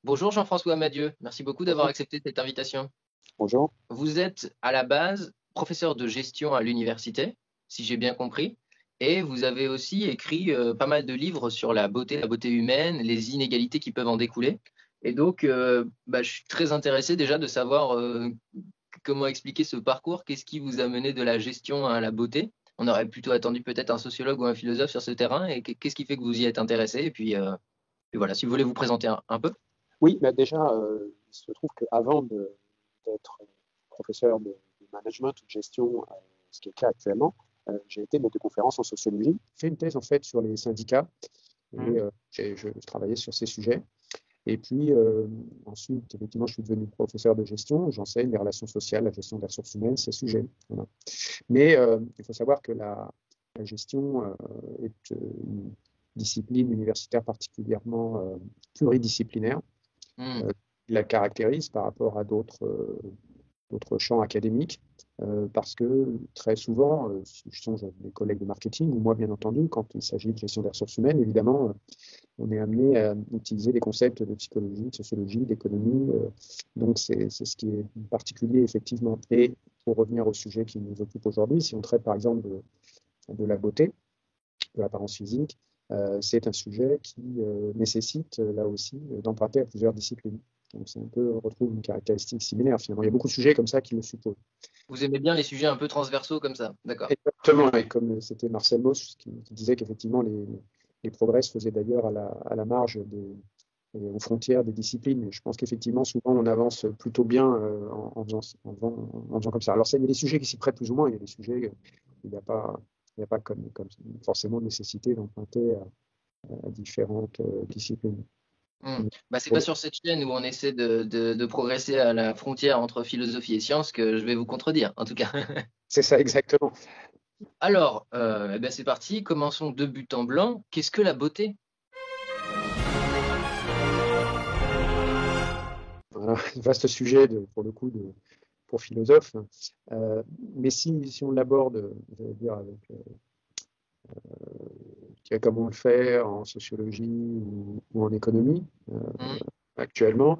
Bonjour Jean-François Madieu, merci beaucoup d'avoir Bonjour. accepté cette invitation. Bonjour. Vous êtes à la base professeur de gestion à l'université, si j'ai bien compris, et vous avez aussi écrit pas mal de livres sur la beauté humaine, les inégalités qui peuvent en découler. Et donc, je suis très intéressé déjà de savoir comment expliquer ce parcours, qu'est-ce qui vous a mené de la gestion à la beauté. On aurait plutôt attendu peut-être un sociologue ou un philosophe sur ce terrain, et qu'est-ce qui fait que vous y êtes intéressé. Et puis voilà, si vous voulez vous présenter un peu. Oui, mais déjà, il se trouve qu'avant d'être professeur de management ou de gestion, ce qui est le cas actuellement, j'ai été maître de conférence en sociologie. J'ai fait une thèse en fait sur les syndicats et je travaillais sur ces sujets. Et puis ensuite, effectivement, je suis devenu professeur de gestion. J'enseigne les relations sociales, la gestion des ressources humaines, ces sujets. Voilà. Mais il faut savoir que la gestion est une discipline universitaire particulièrement pluridisciplinaire. Hmm. euh, la caractérise par rapport à d'autres champs académiques, parce que très souvent, si je songe à mes collègues de marketing, ou moi bien entendu, quand il s'agit de gestion des ressources humaines, évidemment, on est amené à utiliser des concepts de psychologie, de sociologie, d'économie, donc c'est ce qui est particulier effectivement. Et pour revenir au sujet qui nous occupe aujourd'hui, si on traite par exemple de la beauté, de l'apparence physique, c'est un sujet qui nécessite là aussi d'emprunter à plusieurs disciplines. Donc c'est un peu, on retrouve une caractéristique similaire finalement. Il y a beaucoup de sujets comme ça qui le supposent. Vous aimez bien les sujets un peu transversaux comme ça, d'accord. Exactement, et comme c'était Marcel Mauss qui disait qu'effectivement les progrès se faisaient d'ailleurs à la marge aux frontières des disciplines. Et je pense qu'effectivement, souvent, on avance plutôt bien en faisant comme ça. Alors, il y a des sujets qui s'y prêtent plus ou moins, il y a des sujets où il n'y a pas comme forcément nécessité d'emprunter à différentes disciplines. Hmm. C'est pas sur cette chaîne où on essaie de progresser à la frontière entre philosophie et science que je vais vous contredire, en tout cas. C'est ça, exactement. Alors, c'est parti, commençons de but en blanc. Qu'est-ce que la beauté? Voilà, vaste sujet pour le coup pour philosophe. Euh, mais si on l'aborde, je vais dire, avec comme on le fait en sociologie ou en économie Hmm. actuellement,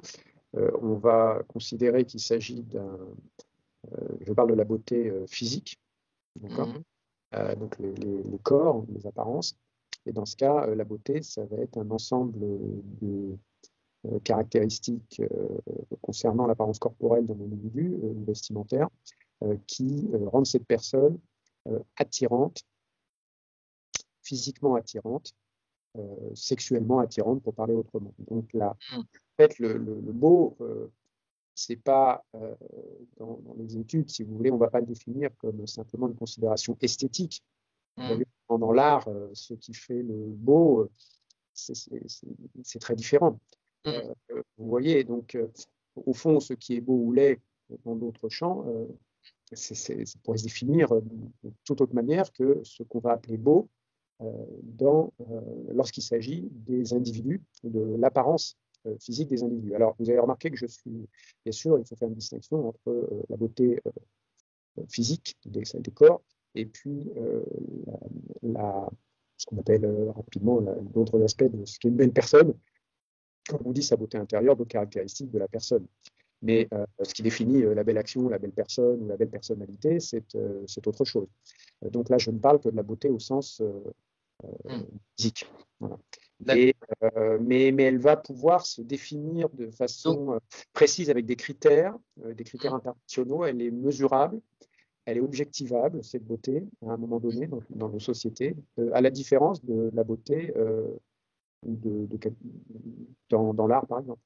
on va considérer qu'il s'agit je parle de la beauté physique, d'accord? Hmm. Donc les corps, les apparences. Et dans ce cas, la beauté, ça va être un ensemble de caractéristiques concernant l'apparence corporelle d'un individu, vestimentaire, qui rendent cette personne attirante, physiquement attirante, sexuellement attirante, pour parler autrement. Donc là, Hmm. en fait, le beau, c'est pas dans les études, si vous voulez, on ne va pas le définir comme simplement une considération esthétique. Vous Hmm. voyez, dans l'art, ce qui fait le beau, c'est très différent. Hmm. Vous voyez, donc, au fond, ce qui est beau ou laid dans d'autres champs, ça pourrait se définir de toute autre manière que ce qu'on va appeler beau lorsqu'il s'agit des individus, de l'apparence physique des individus. Alors, vous avez remarqué que je suis, bien sûr, il faut faire une distinction entre la beauté physique des corps et puis ce qu'on appelle rapidement d'autres aspects de ce qu'est une belle personne, comme on dit, sa beauté intérieure, d'autres caractéristiques de la personne. Mais ce qui définit la belle action, la belle personne ou la belle personnalité, c'est autre chose. Donc là, je ne parle que de la beauté au sens Hmm. physique. Voilà. D'accord. Mais elle va pouvoir se définir de Donc, façon précise avec des critères hmm. internationaux. Elle est mesurable, elle est objectivable, cette beauté, à un moment donné, dans nos sociétés, à la différence de la beauté dans l'art, par exemple.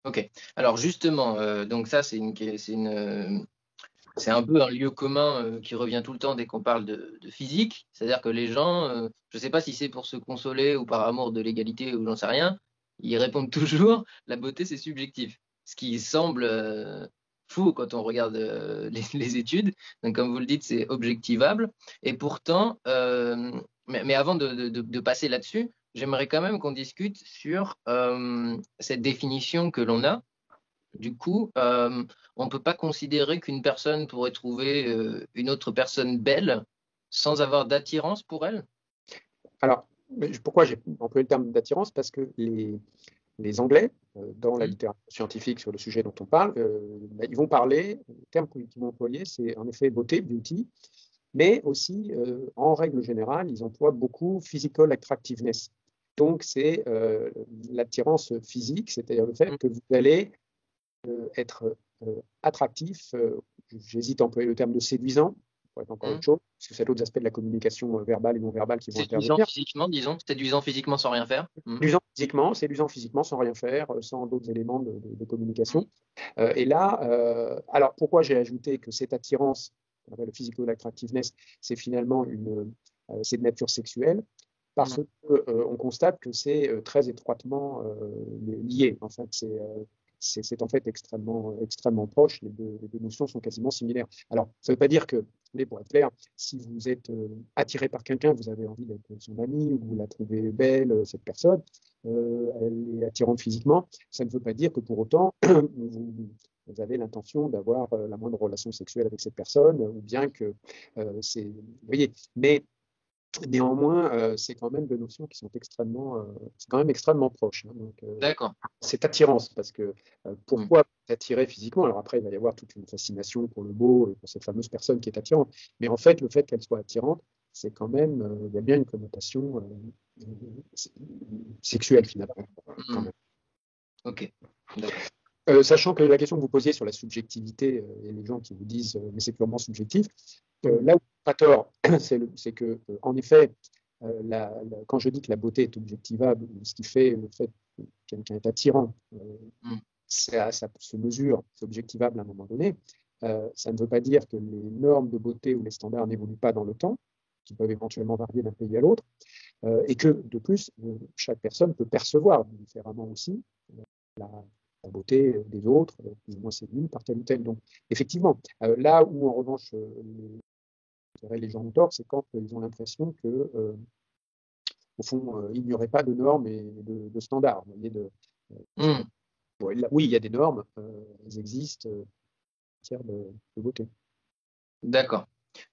Ok. Alors justement, donc ça c'est un peu un lieu commun qui revient tout le temps dès qu'on parle de physique. C'est-à-dire que les gens, je ne sais pas si c'est pour se consoler ou par amour de l'égalité ou j'en sais rien, ils répondent toujours la beauté c'est subjectif. Ce qui semble fou quand on regarde les études. Donc comme vous le dites, c'est objectivable. Et pourtant, mais avant de passer là-dessus, j'aimerais quand même qu'on discute sur cette définition que l'on a. Du coup, on ne peut pas considérer qu'une personne pourrait trouver une autre personne belle sans avoir d'attirance pour elle? Alors, pourquoi j'ai employé le terme d'attirance? Parce que les Anglais, dans la Mhm. littérature scientifique sur le sujet dont on parle, ils vont parler, le terme qu'ils vont employer, c'est en effet beauté, beauty, mais aussi, en règle générale, ils emploient beaucoup physical attractiveness. Donc, c'est l'attirance physique, c'est-à-dire le fait que vous allez être attractif, j'hésite à employer le terme de séduisant, ça pourrait être encore Mhm. autre chose, parce que c'est d'autres aspects de la communication verbale et non verbale qui vont Séduisant intervenir. physiquement, disons. Séduisant physiquement sans rien faire. Mhm. Séduisant physiquement sans rien faire, sans d'autres éléments de Mhm. communication. Et là, alors pourquoi j'ai ajouté que cette attirance, qu'on appelle le physical attractiveness, c'est finalement c'est de nature sexuelle, parce Mhm. qu'on constate que c'est très étroitement lié. En fait, c'est en fait extrêmement proche. Les deux notions sont quasiment similaires. Alors, ça ne veut pas dire que, pour être clair, si vous êtes attiré par quelqu'un, vous avez envie d'être son ami, ou vous la trouvez belle, cette personne, elle est attirante physiquement, ça ne veut pas dire que pour autant, vous avez l'intention d'avoir la moindre relation sexuelle avec cette personne, ou bien que vous voyez, mais néanmoins, c'est quand même deux notions qui sont c'est quand même extrêmement proches. Hein. Donc, D'accord. cette attirance, parce que Mhm. pourquoi attirer physiquement? Alors après, il va y avoir toute une fascination pour le beau, et pour cette fameuse personne qui est attirante. Mais en fait, le fait qu'elle soit attirante, c'est quand même, il y a bien une connotation sexuelle finalement, quand Mhm. même. Ok. D'accord. Sachant que la question que vous posiez sur la subjectivité et les gens qui vous disent mais c'est purement subjectif, Mhm. là où pas tort, c'est que en effet, quand je dis que la beauté est objectivable, ce qui fait le fait que quelqu'un est attirant, Mhm. ça se mesure, c'est objectivable à un moment donné. Ça ne veut pas dire que les normes de beauté ou les standards n'évoluent pas dans le temps, qui peuvent éventuellement varier d'un pays à l'autre, et que de plus, chaque personne peut percevoir différemment aussi la, la beauté des autres, plus ou moins séduite par tel ou tel. Donc, effectivement, là où en revanche les gens ont tort, c'est quand ils ont l'impression que, au fond, il n'y aurait pas de normes et de standards. Vous voyez, Mhm. oui, il y a des normes, elles existent en matière de beauté. D'accord.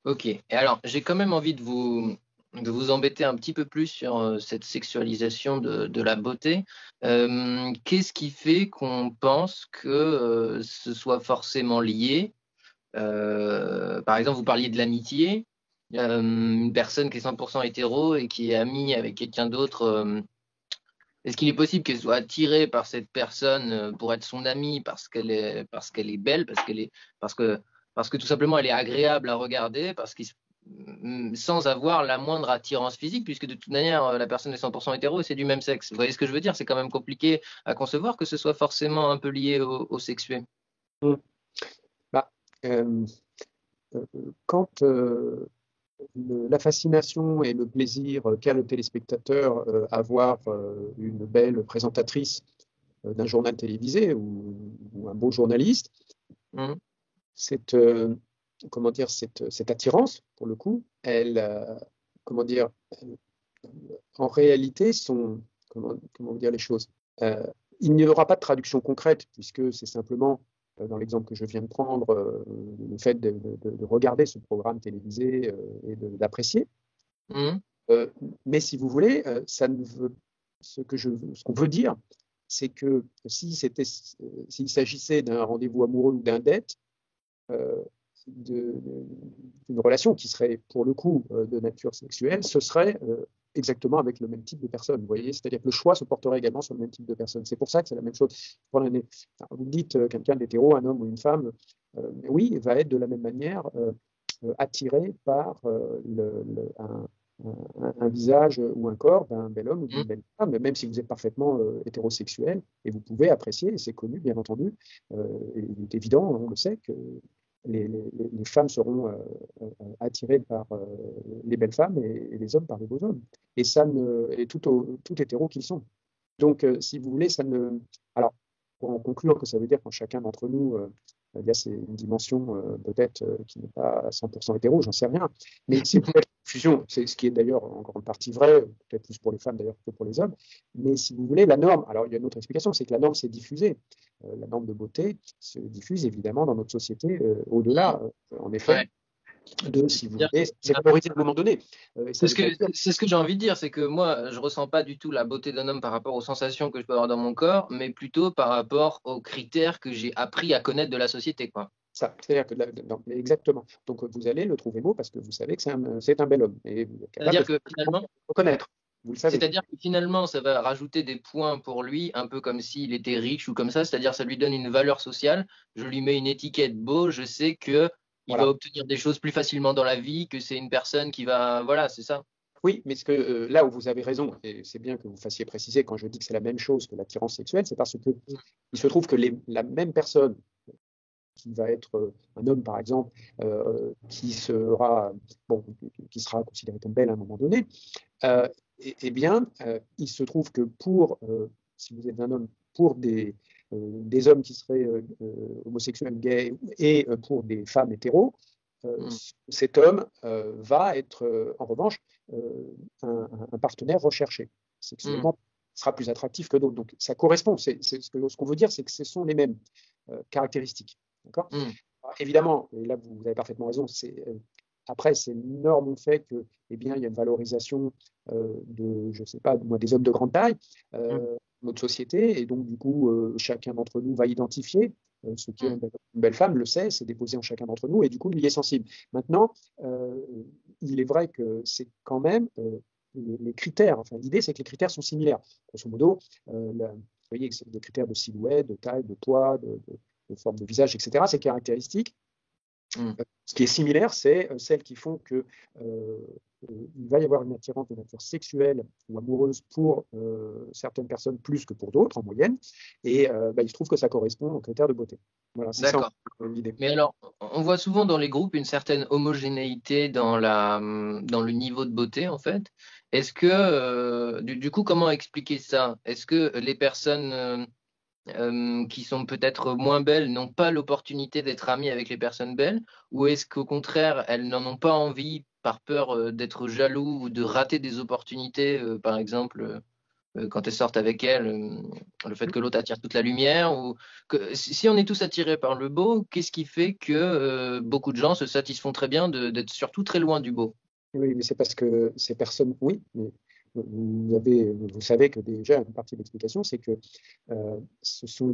Ok. Et alors, j'ai quand même envie de vous embêter un petit peu plus sur cette sexualisation de la beauté. Qu'est-ce qui fait qu'on pense que ce soit forcément lié? Par exemple, vous parliez de l'amitié. Une personne qui est 100% hétéro et qui est amie avec quelqu'un d'autre, est-ce qu'il est possible qu'elle soit attirée par cette personne pour être son amie parce qu'elle est belle, parce que, parce que tout simplement elle est agréable à regarder, sans avoir la moindre attirance physique, puisque de toute manière la personne est 100% hétéro et c'est du même sexe. Vous voyez ce que je veux dire? C'est quand même compliqué à concevoir que ce soit forcément un peu lié au sexuel. Mm. Bah, euh, quand la fascination et le plaisir qu'a le téléspectateur à voir une belle présentatrice d'un journal télévisé ou un beau journaliste, Mhm. cette, comment dire, cette attirance, pour le coup, comment dire, en réalité, comment dire les choses. Euh, il n'y aura pas de traduction concrète, puisque c'est simplement, dans l'exemple que je viens de prendre, le fait de regarder ce programme télévisé et d'apprécier. Mhm. Euh, mais si vous voulez, ça ne veut, ce qu'on veut dire, c'est que s'il s'agissait d'un rendez-vous amoureux ou d'un date, euh, d'une relation qui serait pour le coup de nature sexuelle, ce serait exactement avec le même type de personne. Vous voyez, c'est-à-dire que le choix se porterait également sur le même type de personne. C'est pour ça que c'est la même chose. Vous dites quelqu'un d'hétéro, un homme ou une femme, oui, va être de la même manière attiré par un visage ou un corps d'un bel homme ou d'une Mhm. belle femme, même si vous êtes parfaitement hétérosexuel, et vous pouvez apprécier, et c'est connu bien entendu, et il est évident, on le sait, que les femmes seront attirées par les belles femmes et les hommes par les beaux hommes. Et ça et tout hétéro qu'ils sont. Donc, si vous voulez, ça ne. Alors, pour en conclure que ça veut dire qu'en chacun d'entre nous, il y a une dimension peut-être qui n'est pas à 100% hétéro, j'en sais rien. Mais c'est peut-être une fusion, c'est ce qui est d'ailleurs en grande partie vrai, peut-être plus pour les femmes d'ailleurs que pour les hommes. Mais si vous voulez, la norme, alors il y a une autre explication, c'est que la norme s'est diffusée. La norme de beauté se diffuse évidemment dans notre société au-delà. En effet, Ouais. si vous voulez, c'est valorisé à un moment donné. C'est ce que j'ai envie de dire, c'est que moi, je ressens pas du tout la beauté d'un homme par rapport aux sensations que je peux avoir dans mon corps, mais plutôt par rapport aux critères que j'ai appris à connaître de la société, quoi. Ça, c'est-à-dire que exactement. Donc vous allez le trouver beau parce que vous savez que c'est un bel homme et vous êtes capable de C'est-à-dire que finalement, le reconnaître. Vous le savez. c'est-à-dire que finalement, ça va rajouter des points pour lui, un peu comme s'il était riche ou comme ça, c'est-à-dire ça lui donne une valeur sociale. Je lui mets une étiquette beau, je sais que il va Voilà. obtenir des choses plus facilement dans la vie, que c'est une personne qui va, voilà, c'est ça. Oui, mais là où vous avez raison, et c'est bien que vous fassiez préciser quand je dis que c'est la même chose que l'attirance sexuelle, c'est parce que il se trouve que la même personne qui va être un homme, par exemple, bon, qui sera considéré comme belle à un moment donné, eh bien, il se trouve que si vous êtes un homme, pour des hommes qui seraient homosexuels, gays, et pour des femmes hétéros, cet homme va être, en revanche, un partenaire recherché. Sexuellement, sera plus attractif que d'autres. Donc, ça correspond. Ce qu'on veut dire, c'est que ce sont les mêmes caractéristiques. D'accord. Évidemment, et là, vous avez parfaitement raison, après, c'est énorme fait que, eh bien, il y a une valorisation je sais pas, des hommes de grande taille dans notre société, et donc, du coup, chacun d'entre nous va identifier ce qui est une belle femme, le sait, c'est déposé en chacun d'entre nous, et du coup, il y est sensible. Maintenant, il est vrai que c'est quand même les critères, enfin, l'idée, c'est que les critères sont similaires. Grosso modo, vous voyez que c'est des critères de silhouette, de taille, de poids, de forme de visage, etc., ces caractéristiques. Ce qui est similaire, c'est celles qui font que il va y avoir une attirance de nature sexuelle ou amoureuse pour certaines personnes plus que pour d'autres en moyenne, et il se trouve que ça correspond aux critères de beauté. Voilà, c'est ça l'idée. Mais alors, on voit souvent dans les groupes une certaine homogénéité dans le niveau de beauté, en fait. Est-ce que, du coup, comment expliquer ça? Est-ce que les personnes qui sont peut-être moins belles n'ont pas l'opportunité d'être amies avec les personnes belles, ou est-ce qu'au contraire, elles n'en ont pas envie par peur d'être jaloux ou de rater des opportunités, par exemple, quand elles sortent avec elles, le fait que l'autre attire toute la lumière, ou si on est tous attirés par le beau, qu'est-ce qui fait que beaucoup de gens se satisfont très bien d'être surtout très loin du beau? Oui, mais c'est parce que ces personnes, oui, mais vous savez que déjà, une partie de l'explication, c'est que ce sont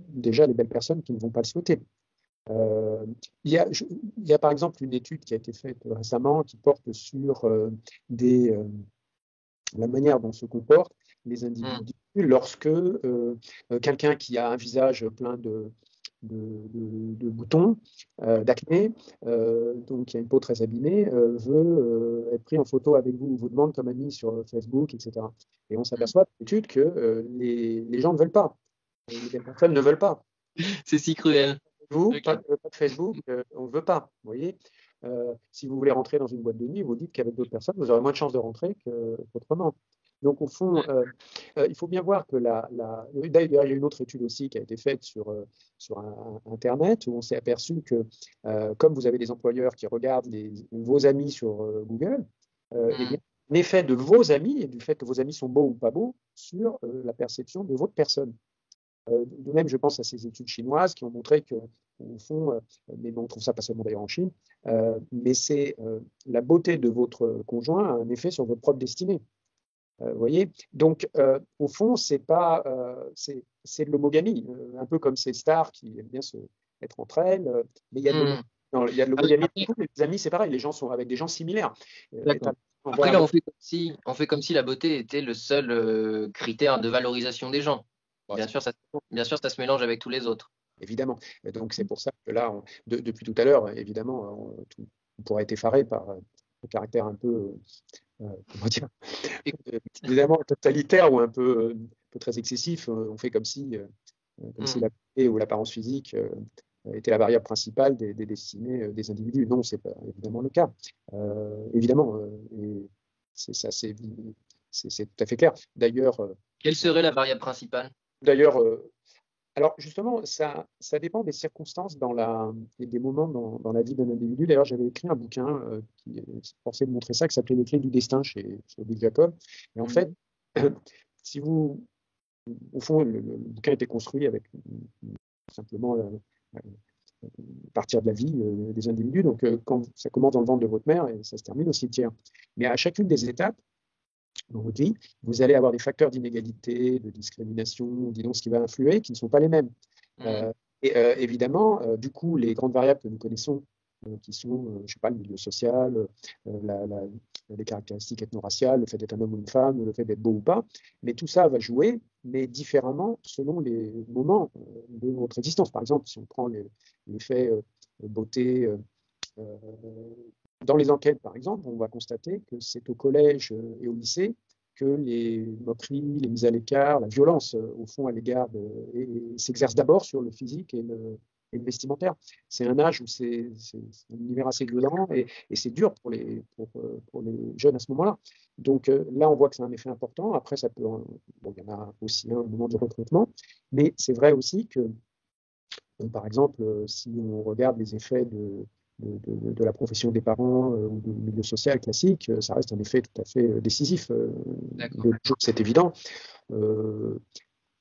déjà les belles personnes qui ne vont pas le souhaiter. Il y a par exemple une étude qui a été faite récemment qui porte sur la manière dont se comportent les individus lorsque quelqu'un qui a un visage plein de boutons, d'acné, donc qui a une peau très abîmée, veut être pris en photo avec vous, vous demande comme ami sur Facebook, etc. Et on s'aperçoit dans l'étude que les gens ne veulent pas, les personnes ne veulent pas. C'est si cruel. Vous, Okay. pas de Facebook, on ne veut pas. Vous voyez, si vous voulez rentrer dans une boîte de nuit, vous dites qu'avec d'autres personnes, vous aurez moins de chances de rentrer qu'autrement. Donc, au fond, il faut bien voir que d'ailleurs, il y a une autre étude aussi qui a été faite sur Internet où on s'est aperçu que, comme vous avez des employeurs qui regardent vos amis sur Google, eh bien, l'effet de vos amis et du fait que vos amis sont beaux ou pas beaux sur la perception de votre personne. De même, je pense à ces études chinoises qui ont montré que, au fond, mais on trouve ça pas seulement d'ailleurs en Chine, mais c'est la beauté de votre conjoint a un effet sur votre propre destinée. Vous voyez, donc au fond, c'est de l'homogamie, un peu comme ces stars qui aiment bien être entre elles, mais il y a de l'homogamie. Les amis, c'est pareil, les gens sont avec des gens similaires. Après, là, on fait comme si la beauté était le seul critère de valorisation des gens. Bien sûr, ça se mélange avec tous les autres. Évidemment. Et donc, c'est pour ça que là, depuis tout à l'heure, évidemment, on pourrait être effaré par le caractère un peu, comment dire, évidemment totalitaire ou un peu très excessif. On fait comme si la beauté ou l'apparence physique était la variable principale des destinées des individus. Non, c'est pas évidemment le cas. Évidemment, et c'est tout à fait clair. D'ailleurs, quelle serait la variable principale? D'ailleurs, alors justement, ça dépend des circonstances et des moments dans la vie d'un individu. D'ailleurs, j'avais écrit un bouquin qui est forcé de montrer ça, qui s'appelait Les Clés du destin chez Bill Jacob. Et en fait, si au fond, le bouquin a été construit avec simplement partir de la vie des individus. Donc, quand ça commence dans le ventre de votre mère et ça se termine au cimetière. Mais à chacune des étapes dans votre vie, vous allez avoir des facteurs d'inégalité, de discrimination, disons ce qui va influer, qui ne sont pas les mêmes. Évidemment, du coup, les grandes variables que nous connaissons, qui sont, je sais pas, le milieu social, les caractéristiques ethno-raciales, le fait d'être un homme ou une femme, le fait d'être beau ou pas, mais tout ça va jouer, mais différemment selon les moments de votre existence. Par exemple, si on prend l'effet beauté, dans les enquêtes, par exemple, on va constater que c'est au collège et au lycée que les moqueries, les mises à l'écart, la violence, au fond, à l'égard s'exerce d'abord sur le physique et le vestimentaire. C'est un âge où c'est un univers assez violent et c'est dur pour les jeunes à ce moment-là. Donc là, on voit que c'est un effet important. Après, ça peut, bon, il y en a aussi un au moment du recrutement, mais c'est vrai aussi que, par exemple, si on regarde les effets de la profession des parents ou du milieu social classique, ça reste un effet tout à fait décisif. C'est évident.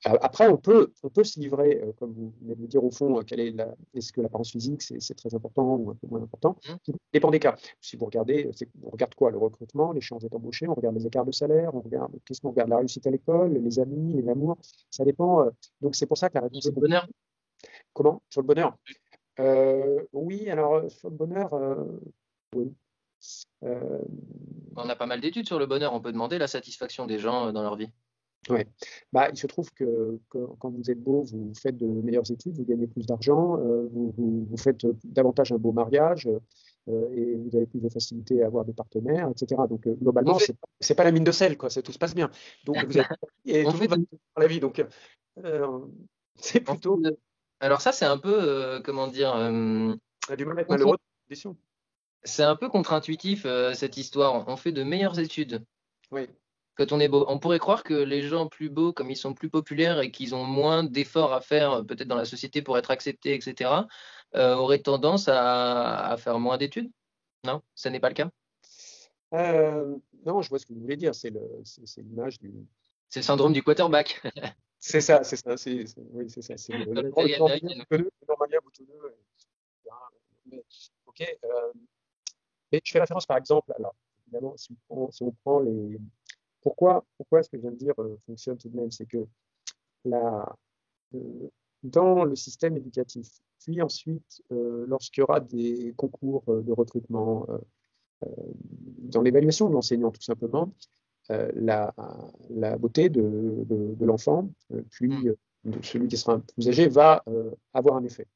Après, on peut se livrer, comme vous venez de le dire, au fond, est-ce que l'apparence physique, c'est très important ou un peu moins important? Ça dépend des cas. Si vous regardez, on regarde quoi? Le recrutement, les chances d'être embauché, on regarde les écarts de salaire, qu'est-ce qu'on regarde? La réussite à l'école, les amis, les amours, ça dépend. Donc, c'est pour ça que la réponse Sur le bonheur. Comment? Sur le bonheur? Oui, alors, sur le bonheur, oui. On a pas mal d'études sur le bonheur. On peut demander la satisfaction des gens dans leur vie. Ouais. Il se trouve que quand vous êtes beau, vous faites de meilleures études, vous gagnez plus d'argent, vous faites davantage un beau mariage et vous avez plus de facilité à avoir des partenaires, etc. Donc globalement, c'est pas la mine de sel, quoi. Tout se passe bien. Donc vous êtes et tout le monde va dans la vie. Donc c'est plutôt. Alors ça, c'est un peu comment dire. On a du mal à être malheureux. C'est un peu contre-intuitif cette histoire. On fait de meilleures études. Oui. Quand on est beau, on pourrait croire que les gens plus beaux, comme ils sont plus populaires et qu'ils ont moins d'efforts à faire, peut-être dans la société pour être acceptés, etc., auraient tendance à faire moins d'études. Non, ce n'est pas le cas. Non, je vois ce que vous voulez dire. C'est l'image du. C'est le syndrome du quarterback. C'est ça. Oui, c'est ça. C'est le normalien boutonneux. Ok. Mais je fais référence, par exemple, alors, évidemment, si on prend les. Pourquoi ce que je viens de dire fonctionne tout de même? C'est que dans le système éducatif, puis ensuite, lorsqu'il y aura des concours de recrutement, dans l'évaluation de l'enseignant, tout simplement, la beauté de l'enfant, puis de celui qui sera un peu plus âgé, va avoir un effet.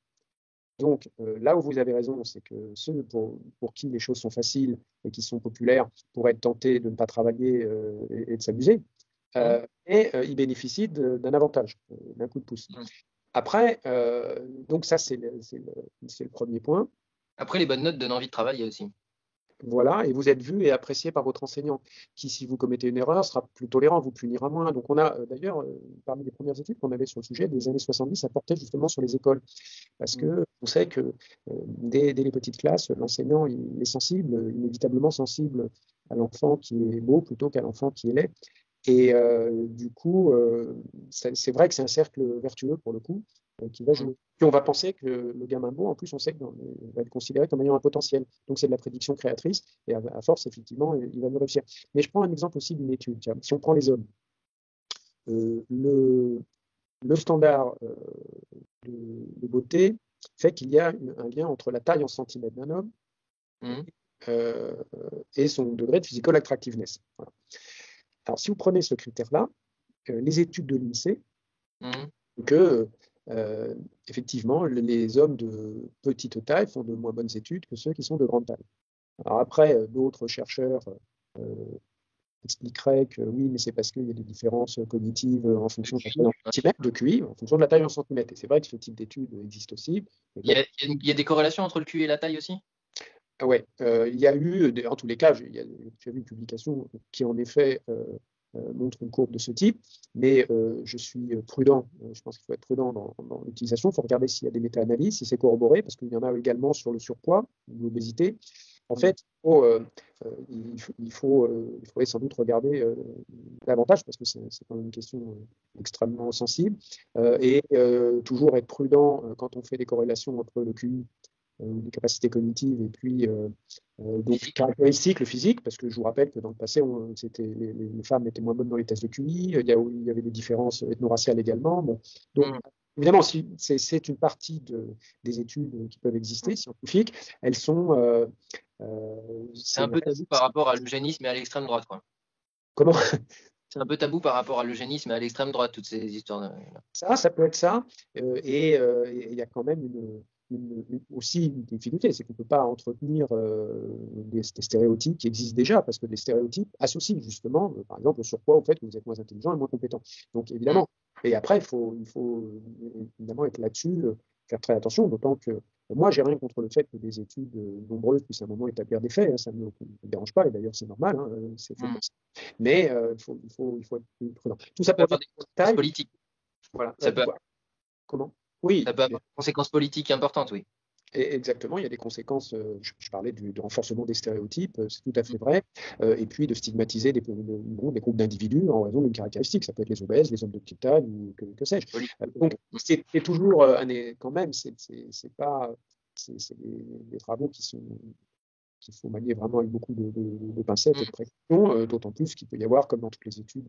Donc, là où vous avez raison, c'est que ceux pour qui les choses sont faciles et qui sont populaires pourraient être tentés de ne pas travailler et de s'amuser, et ils bénéficient d'un avantage, d'un coup de pouce. Après, donc ça, c'est le premier point. Après, les bonnes notes donnent envie de travailler aussi. Voilà, et vous êtes vu et apprécié par votre enseignant, qui, si vous commettez une erreur, sera plus tolérant, vous punira moins. Donc, on a d'ailleurs, parmi les premières études qu'on avait sur le sujet, des années 70, ça portait justement sur les écoles. Parce que on sait que dès les petites classes, l'enseignant il est sensible, inévitablement sensible à l'enfant qui est beau plutôt qu'à l'enfant qui est laid. Et du coup, c'est vrai que c'est un cercle vertueux pour le coup, qui va jouer. Puis on va penser que le gamin beau, en plus, on sait qu'il va être considéré comme ayant un potentiel. Donc c'est de la prédiction créatrice, et à force, effectivement, il va mieux réussir. Mais je prends un exemple aussi d'une étude. Tiens, si on prend les hommes, le standard de beauté fait qu'il y a un lien entre la taille en centimètres d'un homme et son degré de physical attractiveness. Voilà. Alors, si vous prenez ce critère-là, les études de l'INSEE, que effectivement, les hommes de petite taille font de moins bonnes études que ceux qui sont de grande taille. Alors après, d'autres chercheurs expliqueraient que oui, mais c'est parce qu'il y a des différences cognitives en fonction de la taille en centimètres, de QI, en fonction de la taille en centimètres. Et c'est vrai que ce type d'études existe aussi. Il y a des corrélations entre le QI et la taille aussi? Oui, il y a eu, en tous les cas, j'ai vu une publication qui en effet montre une courbe de ce type, mais je suis prudent, je pense qu'il faut être prudent dans l'utilisation, il faut regarder s'il y a des méta-analyses, si c'est corroboré, parce qu'il y en a également sur le surpoids, l'obésité, En fait, il faudrait sans doute regarder davantage, parce que c'est quand même une question extrêmement sensible, et toujours être prudent quand on fait des corrélations entre le QI, les capacités cognitives, et puis donc Physique. caractéristiques, le physique, parce que je vous rappelle que dans le passé, les femmes étaient moins bonnes dans les tests de QI, il y avait des différences ethno-raciales également. Bon. Donc, Mm. évidemment, si, c'est une partie des études qui peuvent exister, scientifiques. Elles sont, C'est un peu tabou par rapport à l'eugénisme et à l'extrême droite, quoi. comment C'est un peu tabou par rapport à l'eugénisme et à l'extrême droite, toutes ces histoires. ça peut être ça. Et il y a quand même aussi une difficulté, c'est qu'on ne peut pas entretenir des stéréotypes qui existent déjà, parce que des stéréotypes associent justement, par exemple, le surpoids au fait que vous êtes moins intelligent et moins compétent. Donc Mm. évidemment, et après, il faut évidemment être là-dessus, faire très attention, d'autant que moi, j'ai rien contre le fait que des études nombreuses puissent à un moment établir des faits, hein, ça ne me dérange pas, et d'ailleurs c'est normal, hein, c'est fait Mm. comme ça. Mais il faut être plus prudent. Tout ça Ça peut pour dire avoir des que conséquences taille, politiques. voilà. Ça peut, Comment? Oui, ça peut avoir des conséquences politiques importantes, oui. exactement, il y a des conséquences, je parlais du renforcement des stéréotypes, c'est tout à Mm. fait vrai, et puis de stigmatiser des groupes d'individus en raison d'une caractéristique, ça peut être les obèses, les hommes de petite taille, ou que sais-je. Politique. Donc, Mm. c'est toujours, quand même, c'est pas, c'est des travaux qu'il faut manier vraiment avec beaucoup de pincettes et de Mm. précaution, d'autant plus qu'il peut y avoir, comme dans toutes les études,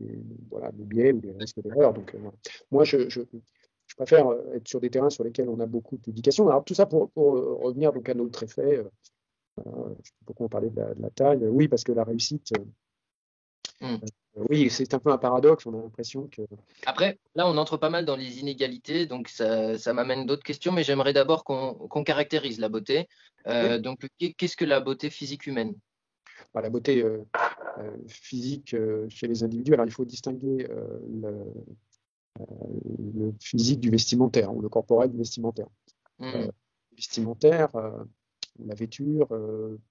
voilà, des biais ou des risques d'erreur. Donc, voilà. Moi, je préfère être sur des terrains sur lesquels on a beaucoup de publications. Alors, tout ça pour revenir donc à notre effet, je sais pas pourquoi on parlait de la taille. Oui, parce que la réussite, Mm. oui, c'est un peu un paradoxe. On a l'impression que. Après, là, on entre pas mal dans les inégalités, donc ça m'amène d'autres questions, mais j'aimerais d'abord qu'on caractérise la beauté. Oui, Donc, qu'est-ce que la beauté physique humaine? bah, la beauté physique chez les individus. Alors, il faut distinguer le physique du vestimentaire, ou le corporel du vestimentaire. Mm. Vestimentaire, la vêture,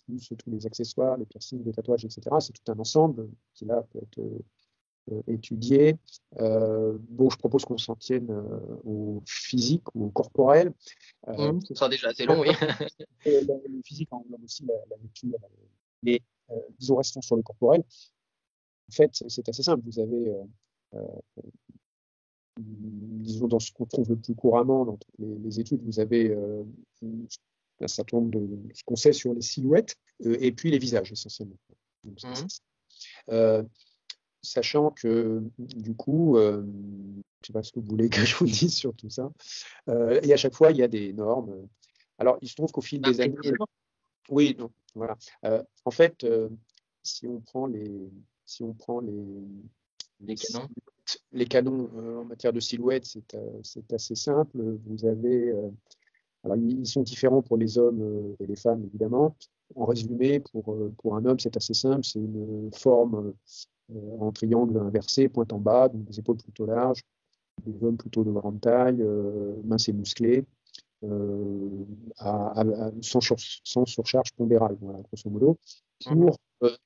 plus tous les accessoires, les piercings, les tatouages, etc. C'est tout un ensemble qui là peut être étudié. Bon, je propose qu'on s'en tienne au physique ou au corporel. Euh, Mm. Ce sera déjà assez long, oui. le physique englobe aussi la vêture. Mais disons, restons sur le corporel. En fait, c'est assez simple. Vous avez, disons, dans ce qu'on trouve le plus couramment dans toutes les études, vous avez un certain nombre de ce qu'on sait sur les silhouettes et puis les visages essentiellement. Donc, Mm. euh, sachant que du coup, je ne sais pas ce que vous voulez que je vous dise sur tout ça, et à chaque fois il y a des normes. Alors, il se trouve qu'au fil Ah, des années, précisément, oui, donc, voilà. En fait, si on prend si on prend les canons. les canons en matière de silhouette, c'est assez simple. Vous avez alors, ils sont différents pour les hommes et les femmes, évidemment. En résumé, pour un homme, c'est assez simple. C'est une forme en triangle inversé, pointe en bas, donc des épaules plutôt larges, des hommes plutôt de grande taille, minces et musclés, sans surcharge pondérale, voilà, grosso modo. Mm.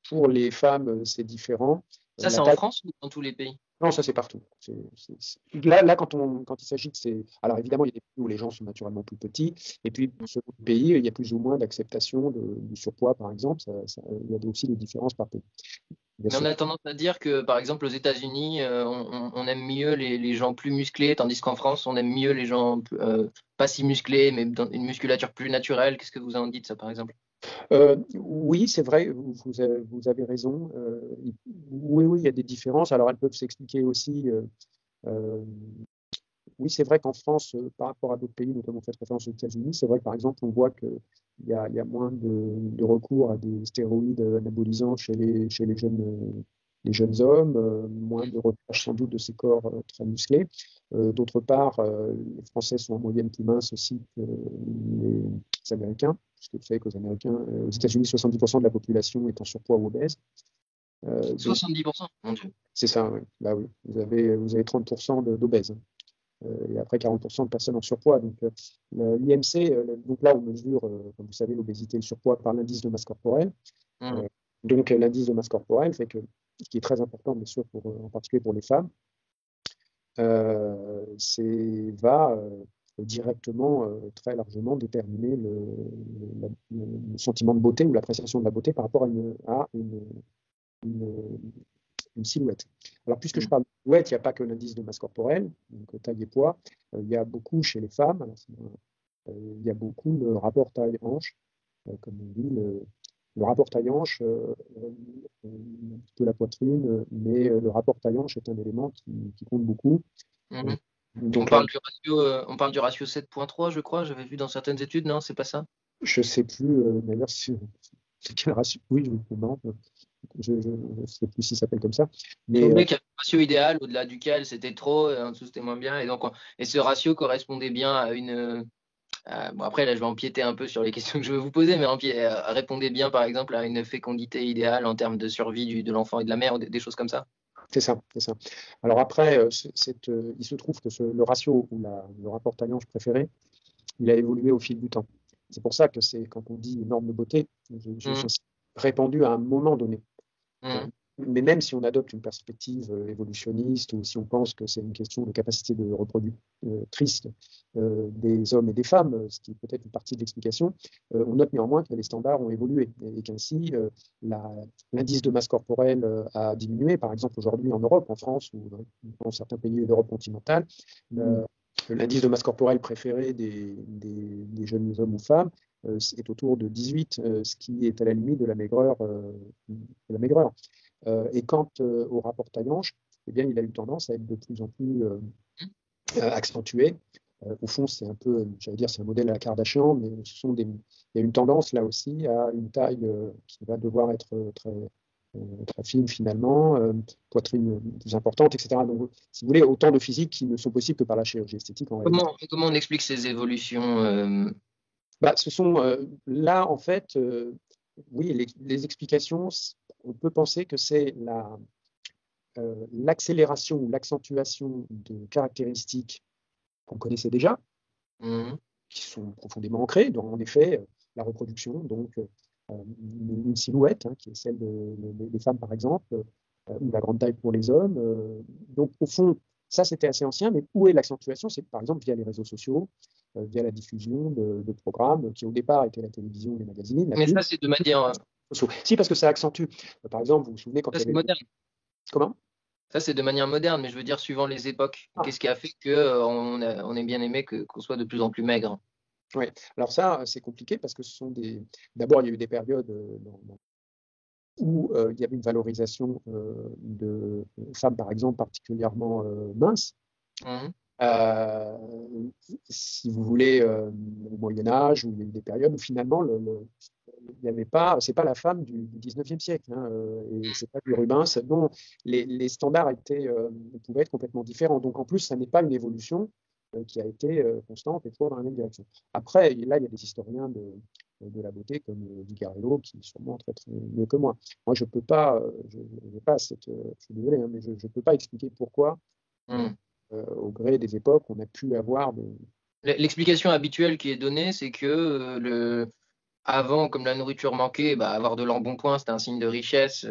Pour les femmes, c'est différent. Ça, c'est La en taille, France ou dans tous les pays? non, ça c'est partout. Là, quand il s'agit de ces. Alors évidemment, il y a des pays où les gens sont naturellement plus petits, et puis Mm. selon le pays, il y a plus ou moins d'acceptation du surpoids, par exemple. Il y a aussi des différences par pays, bien Mais on sûr. a tendance à dire que, par exemple, aux États-Unis, on aime mieux les gens plus musclés, tandis qu'en France, on aime mieux les gens pas si musclés, mais dans une musculature plus naturelle. Qu'est-ce que vous en dites, ça, par exemple? Oui, c'est vrai, vous avez raison. Oui, oui, il y a des différences. Alors, elles peuvent s'expliquer aussi. Euh, oui, c'est vrai qu'en France, par rapport à d'autres pays, notamment fait référence aux États-Unis, c'est vrai que par exemple, on voit qu'il y a moins de recours à des stéroïdes anabolisants chez les jeunes hommes, moins de recherche sans doute de ces corps très musclés. D'autre part, les Français sont en moyenne plus minces aussi que les Américains, puisque vous savez aux États-Unis, 70% de la population est en surpoids ou obèse. Donc, 70%, mon Dieu. c'est ça, oui. Bah oui. Vous avez 30% d'obèses, hein. Et après 40% de personnes en surpoids. Donc, l'IMC, donc là, on mesure, comme vous savez, l'obésité et le surpoids par l'indice de masse corporelle. Mm. Euh, donc, l'indice de masse corporelle fait que, ce qui est très important, bien sûr, en particulier pour les femmes, va directement, très largement déterminer le sentiment de beauté ou l'appréciation de la beauté par rapport à une, une silhouette. Alors, puisque je parle de silhouette, il n'y a pas que l'indice de masse corporelle, donc taille et poids. Il y a beaucoup chez les femmes, il y a beaucoup le rapport taille-hanche, comme on dit, le rapport taille-hanche, un petit peu la poitrine, mais le rapport taille-hanche est un élément qui compte beaucoup. Mhm. Donc, On parle du ratio 7,3, je crois, j'avais vu dans certaines études, non, c'est pas ça? je ne sais plus d'ailleurs c'est quel ratio. Oui, non, je ne sais plus s'il s'appelle comme ça. Il Mais semblait qu'il y avait un ratio idéal au-delà duquel c'était trop, et en dessous c'était moins bien. Et donc, et ce ratio correspondait bien à une. Bon, après, là, je vais empiéter un peu sur les questions que je vais vous poser, mais répondez bien, par exemple, à une fécondité idéale en termes de survie de l'enfant et de la mère, ou des choses comme ça. c'est ça, c'est ça. Alors après, il se trouve que le ratio ou le rapport taille-hanche préféré, il a évolué au fil du temps. C'est pour ça que c'est quand on dit norme de beauté, Mhm. c'est répandu à un moment donné. Mhm. Mais même si on adopte une perspective évolutionniste ou si on pense que c'est une question de capacité de reproductrice des hommes et des femmes, ce qui est peut-être une partie de l'explication, on note néanmoins que les standards ont évolué et qu'ainsi l'indice de masse corporelle a diminué. Par exemple, aujourd'hui en Europe, en France ou dans certains pays d'Europe continentale, l'indice de masse corporelle préféré des jeunes hommes ou femmes est autour de 18, ce qui est à la limite de la maigreur. Et quant au rapport taille-hanche, eh bien, il a eu tendance à être de plus en plus accentué. Au fond, c'est un peu, j'allais dire, c'est un modèle à la Kardashian, mais il y a une tendance là aussi à une taille qui va devoir être très fine finalement, poitrine plus importante, etc. Donc, si vous voulez, autant de physiques qui ne sont possibles que par la chirurgie esthétique en réalité. Comment on explique ces évolutions Bah, ce sont là, en fait, oui, les explications, on peut penser que c'est l'accélération ou l'accentuation de caractéristiques qu'on connaissait déjà, Mhm. qui sont profondément ancrées, dans en effet la reproduction, donc une silhouette, hein, qui est celle des femmes par exemple, ou la grande taille pour les hommes. Donc au fond, ça c'était assez ancien, mais où est l'accentuation? C'est par exemple via les réseaux sociaux, via la diffusion de programmes qui au départ étaient la télévision, les magazines, la Mais pub. ça, c'est de manière. Si, parce que ça accentue. Par exemple, vous vous souvenez quand Ça, il y c'est avait... moderne. Comment? Ça, c'est de manière moderne, mais je veux dire, suivant les époques. Ah, Qu'est-ce qui a fait que on ait bien aimé qu'on soit de plus en plus maigre? oui. Alors ça, c'est compliqué parce que ce sont des... D'abord, il y a eu des périodes où il y avait une valorisation de femmes, par exemple, particulièrement minces. Mhm. Euh, Si vous voulez, au Moyen Âge, où il y a eu des périodes où finalement, il n'y avait pas, c'est pas la femme du 19e siècle, hein, et c'est pas du Rubens. Non, les standards pouvaient être complètement différents. Donc en plus, ça n'est pas une évolution qui a été constante et toujours dans la même direction. Après, là, il y a des historiens de la beauté comme Vigarello qui sûrement très, très mieux que moi. Moi, je peux pas, je suis désolé, hein, mais je ne peux pas expliquer pourquoi Mhm. au gré des époques, on a pu avoir des... L'explication habituelle qui est donnée, c'est que avant, comme la nourriture manquait, bah, avoir de l'embonpoint, c'était un signe de richesse.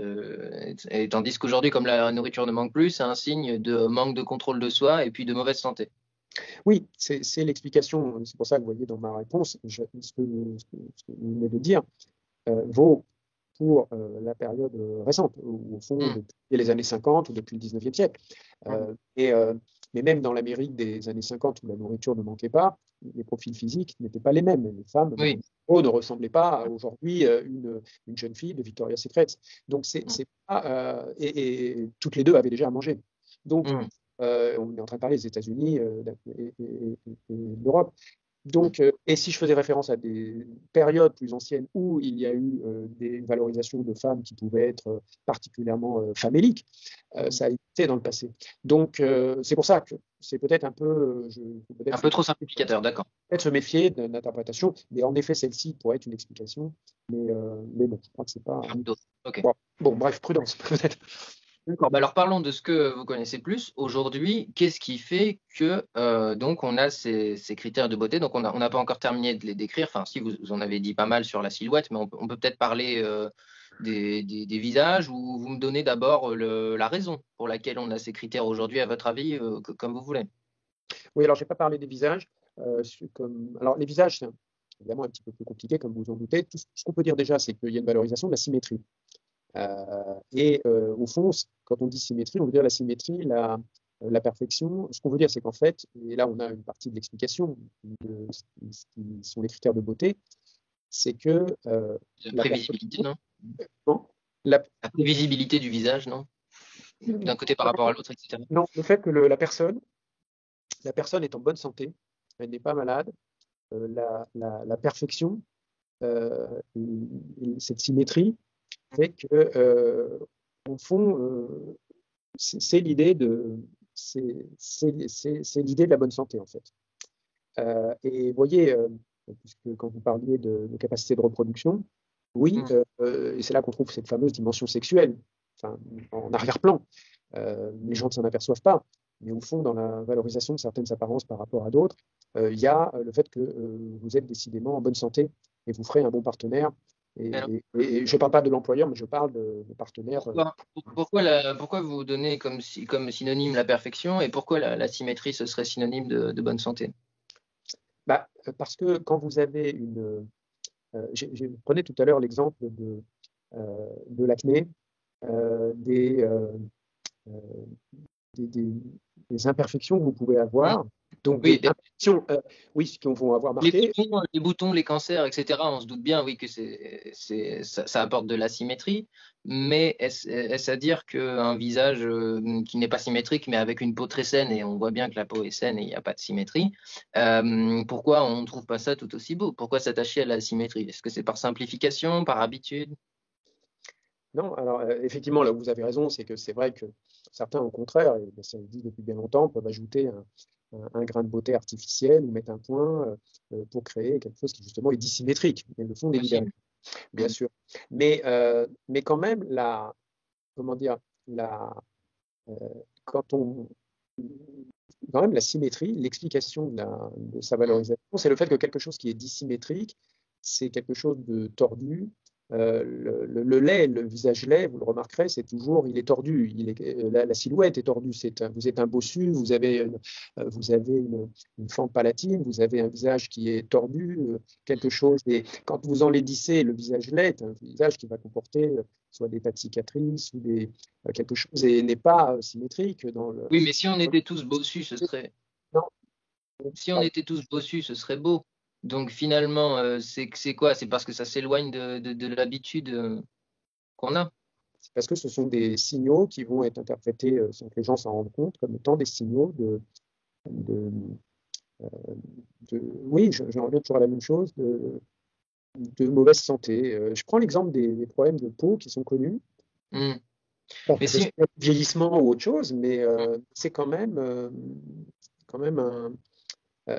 Et tandis qu'aujourd'hui, comme la nourriture ne manque plus, c'est un signe de manque de contrôle de soi et puis de mauvaise santé. Oui, c'est l'explication. C'est pour ça que vous voyez dans ma réponse, ce que vous venez de dire vaut pour la période récente, au fond, Mhm. depuis les années 50 ou depuis le 19e siècle. Mhm. Euh, et, euh, mais même dans l'Amérique des années 50 où la nourriture ne manquait pas, les profils physiques n'étaient pas les mêmes. Les femmes, Oui. ne ressemblaient pas à aujourd'hui une jeune fille de Victoria's Secret. Donc, c'est pas, et toutes les deux avaient déjà à manger. Donc, Mhm. on est en train de parler des États-Unis et de l'Europe. Donc, et si je faisais référence à des périodes plus anciennes où il y a eu des valorisations de femmes qui pouvaient être particulièrement faméliques, ça a été dans le passé. Donc, c'est pour ça que c'est peut-être un peu, Un peu trop simplificateur, d'accord. peut-être se méfier de l'interprétation, mais en effet, celle-ci pourrait être une explication, mais bon, je crois que c'est pas. Ok. Bon, bref, prudence, peut-être. D'accord. Bah alors parlons de ce que vous connaissez plus. Aujourd'hui, qu'est-ce qui fait que donc on a ces critères de beauté? Donc on n'a pas encore terminé de les décrire. Enfin, si vous en avez dit pas mal sur la silhouette, mais on peut peut-être parler des visages ou vous me donnez d'abord la raison pour laquelle on a ces critères aujourd'hui, à votre avis, comme vous voulez. Oui, alors, je n'ai pas parlé des visages. Alors, les visages, c'est évidemment un petit peu plus compliqué, comme vous en doutez. Tout ce qu'on peut dire déjà, c'est qu'il y a une valorisation de la symétrie. Au fond, quand on dit symétrie, on veut dire la symétrie, la perfection. Ce qu'on veut dire, c'est qu'en fait, et là on a une partie de l'explication de ce qui sont les critères de beauté, c'est que La prévisibilité, non? la, La prévisibilité du visage, non? D'un côté par rapport à l'autre, etc. non, le fait que la personne est en bonne santé, elle n'est pas malade, la perfection, cette symétrie fait que, au fond, c'est l'idée c'est l'idée de la bonne santé en fait. Et vous voyez, puisque quand vous parliez de capacité de reproduction, oui, et c'est là qu'on trouve cette fameuse dimension sexuelle, enfin, en arrière-plan. Les gens ne s'en aperçoivent pas, mais au fond, dans la valorisation de certaines apparences par rapport à d'autres, il y a le fait que vous êtes décidément en bonne santé et vous ferez un bon partenaire. Et je ne parle pas de l'employeur, mais je parle de partenaire. Pourquoi vous donnez comme synonyme la perfection et pourquoi la symétrie ce serait synonyme de bonne santé? Parce que quand vous avez je prenais tout à l'heure l'exemple de l'acné, des, des imperfections que vous pouvez avoir. Donc, oui, des imperfections oui, qui vont avoir marqué. Les boutons, les cancers, etc., on se doute bien, oui, que ça apporte de la symétrie, mais est-ce à dire qu'un visage qui n'est pas symétrique, mais avec une peau très saine, et on voit bien que la peau est saine et il n'y a pas de symétrie, pourquoi on ne trouve pas ça tout aussi beau? Pourquoi s'attacher à la symétrie? Est-ce que c'est par simplification, par habitude? Non, alors effectivement, là où vous avez raison, c'est que c'est vrai que certains, au contraire, et ça le dit depuis bien longtemps, peuvent ajouter un grain de beauté artificiel ou mettre un point pour créer quelque chose qui justement est dissymétrique. Ils le font délibérément, bien sûr. Mais quand même, comment dire, euh, quand on, quand même la symétrie, l'explication de sa valorisation, c'est le fait que quelque chose qui est dissymétrique, c'est quelque chose de tordu. Le lait, le visage laid, vous le remarquerez, c'est toujours, il est tordu, la silhouette est tordue. Vous êtes un bossu, vous avez une forme palatine, vous avez un visage qui est tordu, quelque chose. Et quand vous enlaidissez le visage laid, un visage qui va comporter soit des tas de cicatrices ou quelque chose et n'est pas symétrique dans le. Oui, mais si on était tous bossus, ce serait. Non, Si on était tous bossus, ce serait beau. Donc finalement, c'est quoi? C'est parce que ça s'éloigne de l'habitude qu'on a. c'est parce que ce sont des signaux qui vont être interprétés sans que les gens s'en rendent compte comme étant des signaux de, oui, j'en reviens toujours à la même chose, de mauvaise santé. Je prends l'exemple des problèmes de peau qui sont connus, Hmm. pas Mais pour si, vieillissement ou autre chose, mais c'est quand même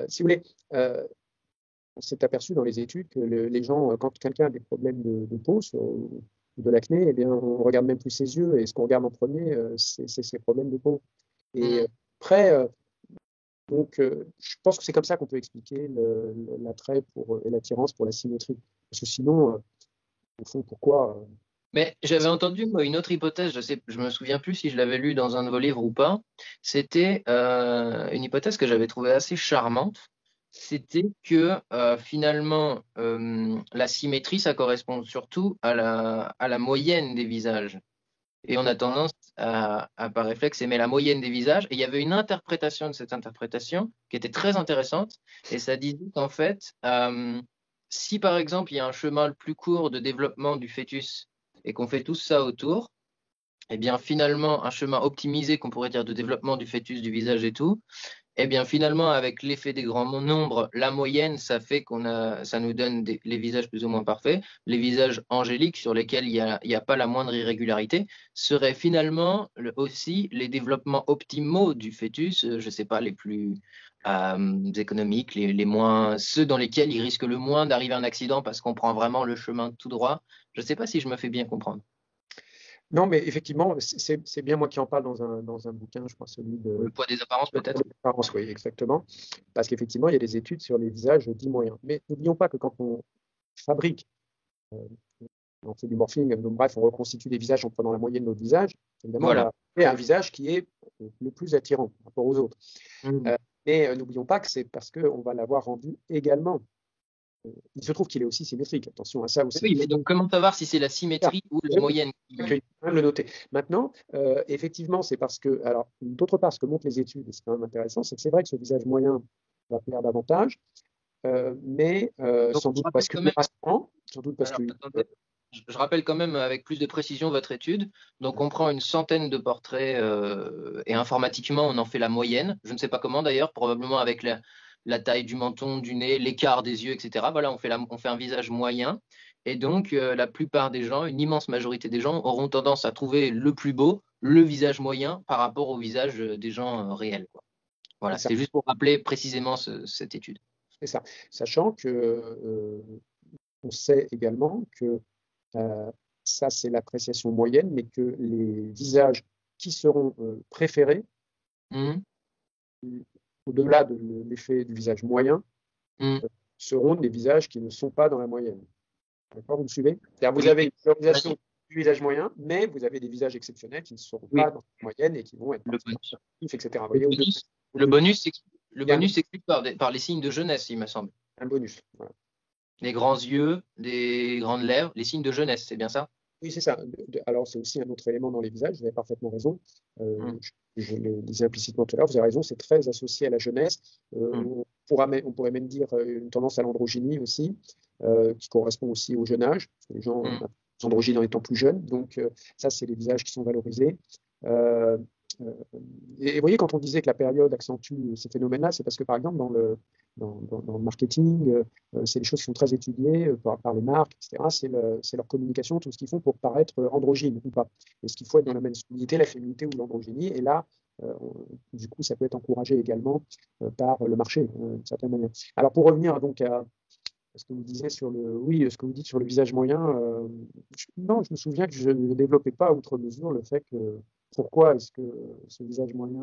si vous voulez, on s'est aperçu dans les études que les gens, quand quelqu'un a des problèmes de peau, de l'acné, eh bien, on regarde même plus ses yeux et ce qu'on regarde en premier, c'est ses problèmes de peau. Et après, je pense que c'est comme ça qu'on peut expliquer l'attrait et l'attirance pour la symétrie. Parce que sinon, au fond, pourquoi mais j'avais entendu moi une autre hypothèse, je me souviens plus si je l'avais lu dans un de vos livres ou pas. C'était une hypothèse que j'avais trouvée assez charmante. C'était que finalement la symétrie, ça correspond surtout à la moyenne des visages. Et on a tendance par réflexe, aimer la moyenne des visages. Et il y avait une interprétation de cette interprétation qui était très intéressante. Et ça disait qu'en fait, si par exemple il y a un chemin le plus court de développement du fœtus et qu'on fait tout ça autour, eh bien finalement, un chemin optimisé qu'on pourrait dire de développement du fœtus, du visage et tout, eh bien, finalement, avec l'effet des grands nombres, la moyenne, ça nous donne les visages plus ou moins parfaits. Les visages angéliques sur lesquels il y a pas la moindre irrégularité seraient finalement aussi les développements optimaux du fœtus, je ne sais pas, les plus économiques, les moins, ceux dans lesquels il risque le moins d'arriver à un accident parce qu'on prend vraiment le chemin tout droit. Je ne sais pas si je me fais bien comprendre. Non, mais effectivement, c'est bien moi qui en parle dans un bouquin, je crois, celui Le poids des apparences, peut-être. l'apparence, oui, exactement. Parce qu'effectivement, il y a des études sur les visages dits moyens. Mais n'oublions pas que quand on fabrique, on fait du morphing, donc, bref, on reconstitue des visages en prenant la moyenne de nos visages, évidemment, Voilà. on a fait un visage qui est le plus attirant par rapport aux autres. Mhm. Et n'oublions pas que c'est parce qu'on va l'avoir rendu également. Il se trouve qu'il est aussi symétrique. Attention à ça aussi. Oui, mais donc comment savoir si c'est la symétrie ou la moyenne Il faut quand même le noter. Maintenant, effectivement, c'est parce que, alors, d'autre part, ce que montrent les études, et c'est quand même intéressant, c'est que c'est vrai que ce visage moyen va plaire davantage, mais Donc, sans je doute rappelle parce que quand plus même, rassurant, sans doute parce alors, que attendez, je rappelle quand même avec plus de précision votre étude. Donc, on prend une centaine de portraits et informatiquement, on en fait la moyenne. Je ne sais pas comment d'ailleurs, probablement avec la taille du menton, du nez, l'écart des yeux, etc. Voilà, on fait un visage moyen. Et donc, la plupart des gens, une immense majorité des gens, auront tendance à trouver le plus beau, le visage moyen par rapport au visage des gens réels, quoi. c'est Voilà, ça, c'était juste pour rappeler précisément cette étude. c'est ça. Sachant que on sait également que euh, ça, c'est l'appréciation moyenne, mais que les visages qui seront préférés, Mhm, au-delà de l'effet du visage moyen, mhm. seront des visages qui ne sont pas dans la moyenne. D'accord, vous me suivez? C'est-à-dire, vous Oui, avez oui. une valorisation du visage moyen, mais vous avez des visages exceptionnels qui ne seront Oui, pas dans la moyenne et qui vont être le particulièrement bonus. attractifs, etc. Vous Le voyez, bonus, au le deux- bonus, le il y a bonus s'explique par les signes de jeunesse, il me semble. un bonus. Voilà. Les grands yeux, des grandes lèvres, les signes de jeunesse, c'est bien ça? Oui, c'est ça. Alors, c'est aussi un autre élément dans les visages, vous avez parfaitement raison. Mm, Je le disais implicitement tout à l'heure, vous avez raison, c'est très associé à la jeunesse. mm, On pourrait même dire une tendance à l'androgynie aussi, qui correspond aussi au jeune âge. Parce que les gens mm, sont androgynes en étant plus jeunes. Donc, ça, c'est les visages qui sont valorisés. Euh, euh, et vous voyez, quand on disait que la période accentue ces phénomènes-là, c'est parce que, par exemple, dans le marketing, c'est des choses qui sont très étudiées par les marques, etc. C'est leur communication, tout ce qu'ils font pour paraître androgyne ou pas. Est-ce qu'il faut être dans la masculinité, la féminité ou l'androgynie? Et là, du coup, ça peut être encouragé également par le marché, d'une certaine manière. Alors, pour revenir donc à ce que vous disiez sur ce que vous dites sur le visage moyen, non, je me souviens que je ne développais pas outre mesure le fait que pourquoi est-ce que ce visage moyen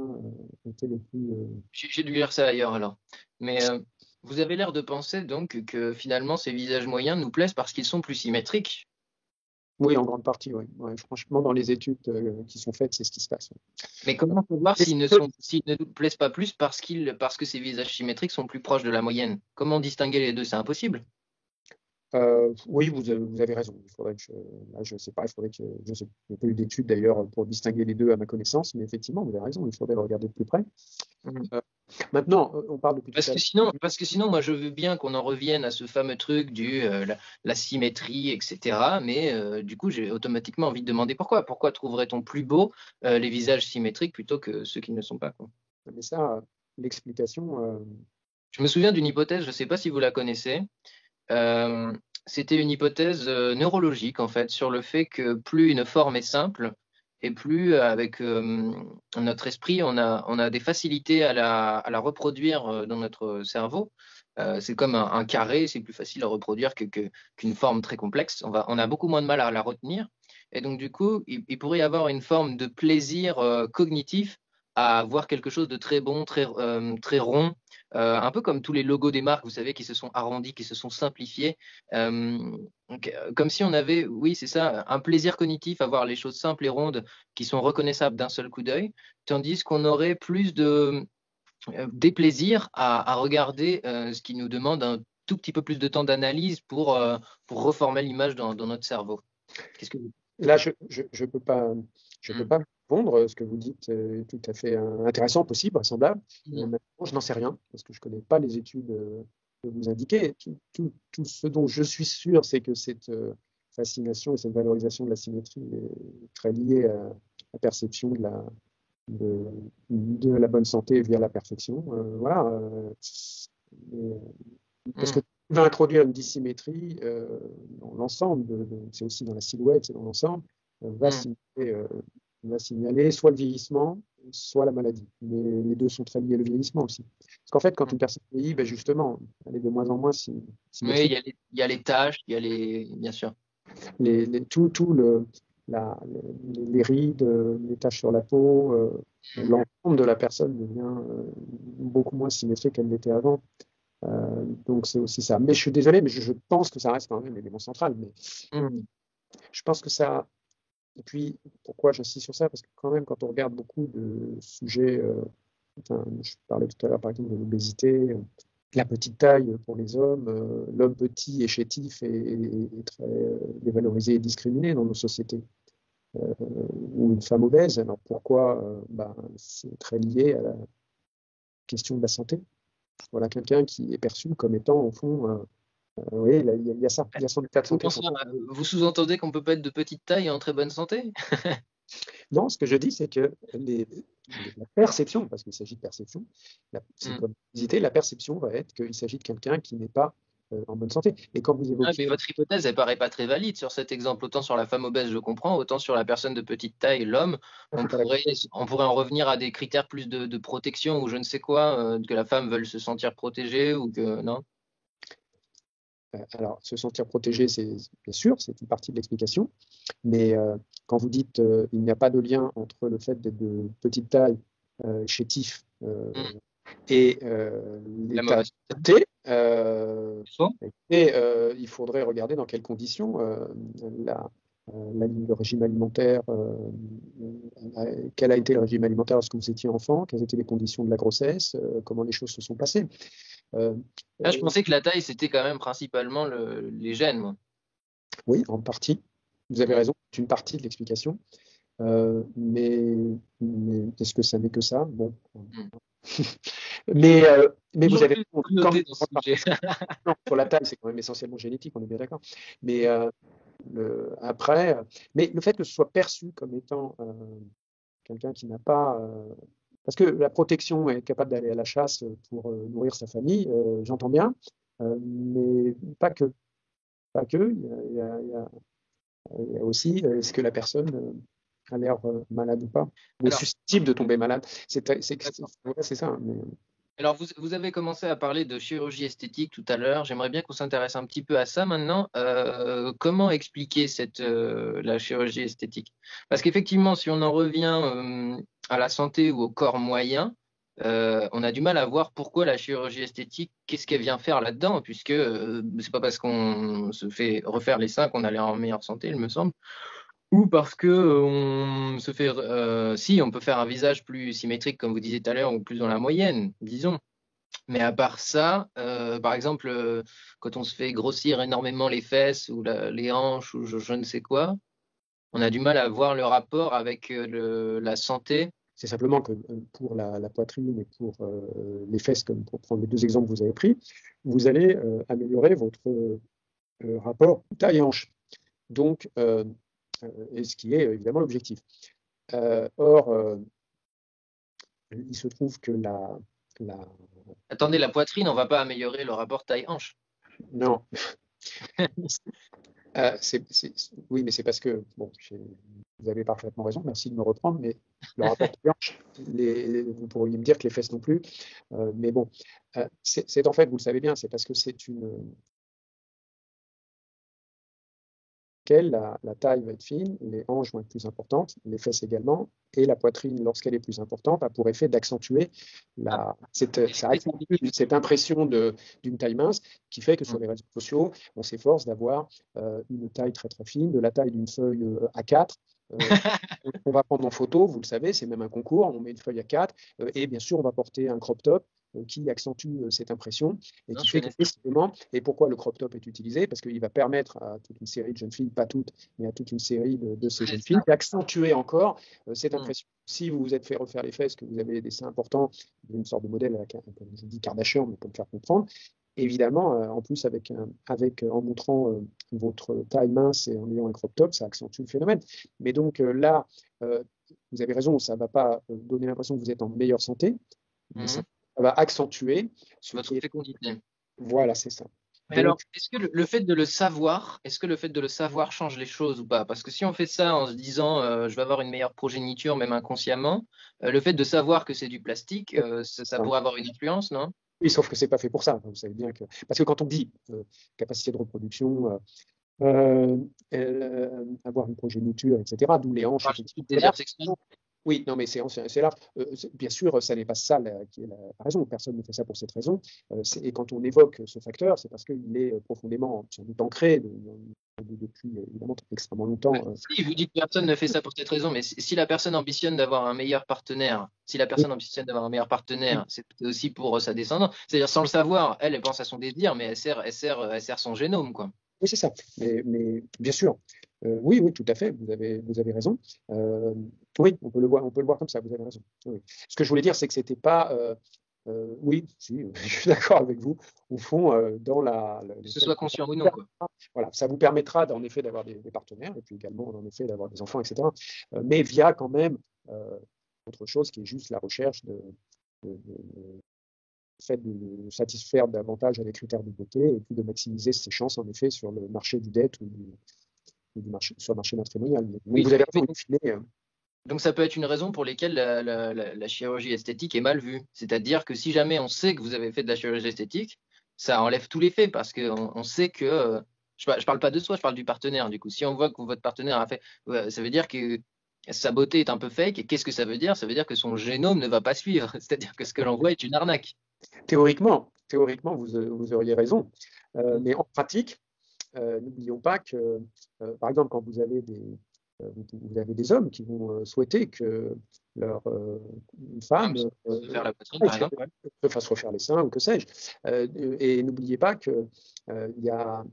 était le plus. J'ai dû lire ça ailleurs alors. Mais vous avez l'air de penser donc que finalement ces visages moyens nous plaisent parce qu'ils sont plus symétriques. Oui, en grande partie, oui. Ouais, franchement, dans les études qui sont faites, c'est ce qui se passe. Mais comment savoir Et s'ils ne nous plaisent pas plus parce que ces visages symétriques sont plus proches de la moyenne? Comment distinguer les deux? C'est impossible. oui, vous avez raison. Il faudrait que là, je sais pas, il faudrait que je sais, il n'y a pas eu d'études d'ailleurs pour distinguer les deux à ma connaissance, mais effectivement, vous avez raison, il faudrait le regarder de plus près. Mhm. Euh, Maintenant, on parle depuis tout à l'heure. Parce que sinon, moi, je veux bien qu'on en revienne à ce fameux truc la symétrie, etc. Mais du coup, j'ai automatiquement envie de demander pourquoi. Pourquoi trouverait-on plus beau les visages symétriques plutôt que ceux qui ne le sont pas, quoi. Mais ça, l'explication, Je me souviens d'une hypothèse, je ne sais pas si vous la connaissez. Euh, C'était une hypothèse neurologique, en fait, sur le fait que plus une forme est simple, et plus avec notre esprit, on a des facilités à la reproduire dans notre cerveau. C'est comme un carré, c'est plus facile à reproduire qu'une forme très complexe. On a beaucoup moins de mal à la retenir. Et donc, du coup, il pourrait y avoir une forme de plaisir cognitif à voir quelque chose de très bon, très rond, un peu comme tous les logos des marques, vous savez, qui se sont arrondis, qui se sont simplifiés. Euh, Comme si on avait, oui, c'est ça, un plaisir cognitif à voir les choses simples et rondes qui sont reconnaissables d'un seul coup d'œil, tandis qu'on aurait plus de déplaisir à regarder ce qui nous demande un tout petit peu plus de temps d'analyse pour reformer l'image dans notre cerveau. Qu'est-ce que vous... là, je peux Hmm. pas répondre. Ce que vous dites est tout à fait intéressant, possible, vraisemblable. Hmm. Maintenant, je n'en sais rien parce que je connais pas les études que vous indiquez. Tout ce dont je suis sûr, c'est que cette fascination et cette valorisation de la symétrie est très liée à la perception de, de la bonne santé via la perfection. Voilà. Mais, parce Hmm. que tu vas introduire une dissymétrie dans l'ensemble, c'est aussi dans la silhouette, c'est dans l'ensemble, Hmm. va signaler soit le vieillissement, soit la maladie. Mais les deux sont très liés, le vieillissement aussi. Parce qu'en fait, quand Hmm. une personne vieillit, ben justement, elle est de moins en moins Oui, symétrique. il y a les tâches, il y a les... Bien sûr. Tout les rides, les taches sur la peau, l'ensemble de la personne devient beaucoup moins symétrique qu'elle l'était avant. Donc c'est aussi ça. Mais je suis désolé, mais je pense que ça reste quand même l'élément central. Mais Hmm. je pense que ça. Et puis, pourquoi j'insiste sur ça? Parce que quand même, quand on regarde beaucoup de sujets Je parlais tout à l'heure, par exemple, de l'obésité, la petite taille pour les hommes. L'homme petit et chétif est très dévalorisé et discriminé dans nos sociétés. Ou une femme obèse. Alors pourquoi? C'est très lié à la question de la santé. Voilà quelqu'un qui est perçu comme étant, au fond, oui, il y a ça, il y a son état de santé. Vous sous-entendez qu'on peut pas être de petite taille et en très bonne santé? Non, ce que je dis, c'est que la perception, parce qu'il s'agit de perception, c'est comme visiter, la perception va être qu'il s'agit de quelqu'un qui n'est pas en bonne santé. Et quand vous Ah, évoquez. mais votre hypothèse, elle paraît pas très valide sur cet exemple. Autant sur la femme obèse, je comprends, autant sur la personne de petite taille, l'homme, Je suis pas d'accord. on pourrait en revenir à des critères plus de protection ou je ne sais quoi, que la femme veuille se sentir protégée ou que non. Alors, se sentir protégé, c'est bien sûr, c'est une partie de l'explication. Mais quand vous dites il n'y a pas de lien entre le fait d'être de petite taille, chétif, Hmm. et La l'état de mauvaise santé, faux. et il faudrait regarder dans quelles conditions la, le régime alimentaire, quel a été le régime alimentaire lorsque vous étiez enfant, quelles étaient les conditions de la grossesse, comment les choses se sont passées. Euh, Là, je euh, pensais que la taille, c'était quand même principalement les gènes, moi. oui, en partie. Vous avez Hmm. raison, c'est une partie de l'explication. Mais, mais est-ce que ça n'est que ça? Bon. Hmm. Mais vous Toujours avez plus quand même noté dans ce sujet. non, sur la taille, c'est quand même essentiellement génétique, on est bien d'accord. Mais après, mais le fait que ce soit perçu comme étant quelqu'un qui n'a pas, parce que la protection est capable d'aller à la chasse pour nourrir sa famille, j'entends bien, mais pas que, pas que. Il y a aussi est-ce que la personne a l'air malade ou pas, ou est Alors, susceptible de tomber malade. d'accord. Ouais, c'est ça. Mais, Alors, vous avez commencé à parler de chirurgie esthétique tout à l'heure. J'aimerais bien qu'on s'intéresse un petit peu à ça maintenant. Comment expliquer la chirurgie esthétique? Parce qu'effectivement, si on en revient à la santé ou au corps moyen, on a du mal à voir pourquoi la chirurgie esthétique, qu'est-ce qu'elle vient faire là-dedans, puisque c'est pas parce qu'on se fait refaire les seins qu'on a l'air en meilleure santé, il me semble. Ou parce que on se fait, si on peut faire un visage plus symétrique, comme vous disiez tout à l'heure, ou plus dans la moyenne, disons. Mais à part ça, par exemple, quand on se fait grossir énormément les fesses ou les hanches ou je ne sais quoi, on a du mal à voir le rapport avec la santé. c'est simplement que pour la poitrine et pour les fesses, comme pour prendre les deux exemples que vous avez pris, vous allez améliorer votre rapport taille-hanche. Donc, et ce qui est évidemment l'objectif. Or, il se trouve que la Attendez, la poitrine, on va pas améliorer le rapport taille-hanche. non, oui, mais c'est parce que, bon, vous avez parfaitement raison, merci de me reprendre, mais le rapport taille-hanche, vous pourriez me dire que les fesses non plus, mais bon, c'est en fait, vous le savez bien, c'est parce que c'est une la taille va être fine, les hanches vont être plus importantes, les fesses également, et la poitrine, lorsqu'elle est plus importante, a pour effet d'accentuer Ah, ça accentue cette impression d'une taille mince qui fait que sur les réseaux sociaux, on s'efforce d'avoir une taille très très fine, de la taille d'une feuille A4. On va prendre en photo, vous le savez, c'est même un concours, on met une feuille A4, et bien sûr, on va porter un crop top qui accentue cette impression et non, qui je fait que connais ça. justement, et pourquoi le crop top est utilisé? Parce qu'il va permettre à toute une série de jeunes filles, pas toutes, mais à toute une série de ces jeunes filles, d'accentuer encore cette Hmm. impression. Si vous vous êtes fait refaire les fesses, que vous avez des seins importants, une sorte de modèle, comme je dis Kardashian, mais pour me faire comprendre, évidemment, en plus en montrant votre taille mince et en ayant un crop top, ça accentue le phénomène. Mais donc là, euh, vous avez raison, ça ne va pas donner l'impression que vous êtes en meilleure santé, mais ça Mhm. va accentuer ce Votre qui est. fécondité. Voilà, c'est ça. Mais alors, Donc, est-ce que le fait de le savoir, est-ce que le fait de le savoir change les choses ou pas? Parce que si on fait ça en se disant je vais avoir une meilleure progéniture, même inconsciemment, le fait de savoir que c'est du plastique, ça pourrait avoir une influence, non? oui, sauf que c'est pas fait pour ça. Vous savez bien que parce que quand on dit capacité de reproduction, avoir une progéniture, etc., d'où les On hanches, parle surtout effectivement, de c'est là. désir sexuel. Oui, non, mais c'est large. Bien sûr, ça n'est pas ça qui est la raison. Personne ne fait ça pour cette raison. Et quand on évoque ce facteur, c'est parce qu'il est profondément, sans doute, ancré depuis évidemment extrêmement longtemps. Si, je vous dis que personne ne fait ça pour cette raison, mais si la personne ambitionne d'avoir un meilleur partenaire, c'est aussi pour sa descendance. C'est-à-dire, sans le savoir, elle pense à son désir, mais elle sert son génome, quoi. Oui, c'est ça. Mais bien sûr, oui, oui, tout à fait. Vous avez raison. Euh, oui, on peut le voir comme ça. Vous avez raison. Oui. Ce que je voulais dire, c'est que c'était pas. Oui, si, je suis d'accord avec vous. Au fond, dans Que ce soit conscient ou non, quoi. voilà, ça vous permettra en effet d'avoir des partenaires et puis également en effet d'avoir des enfants, etc. Mais via quand même autre chose qui est juste la recherche de fait de satisfaire davantage à des critères de beauté et puis de maximiser ses chances en effet sur le marché du dette ou sur le marché matrimonial. Donc, Oui, vous avez mais raison, in fine, donc ça peut être une raison pour laquelle la chirurgie esthétique est mal vue. C'est-à-dire que si jamais on sait que vous avez fait de la chirurgie esthétique, ça enlève tous les faits parce qu'on sait que. Je parle pas de soi, je parle du partenaire. Du coup, si on voit que votre partenaire a fait, ouais, ça veut dire que sa beauté est un peu fake. Et qu'est-ce que ça veut dire? Ça veut dire que son génome ne va pas suivre. C'est-à-dire que ce que l'on voit est une arnaque. théoriquement vous auriez raison. Mm. Mais en pratique, n'oublions pas que, par exemple, quand vous avez des hommes qui vont souhaiter que leur Femme femme se faire la poitrine, par exemple. se fasse refaire les seins ou que sais-je. Et n'oubliez pas que il y a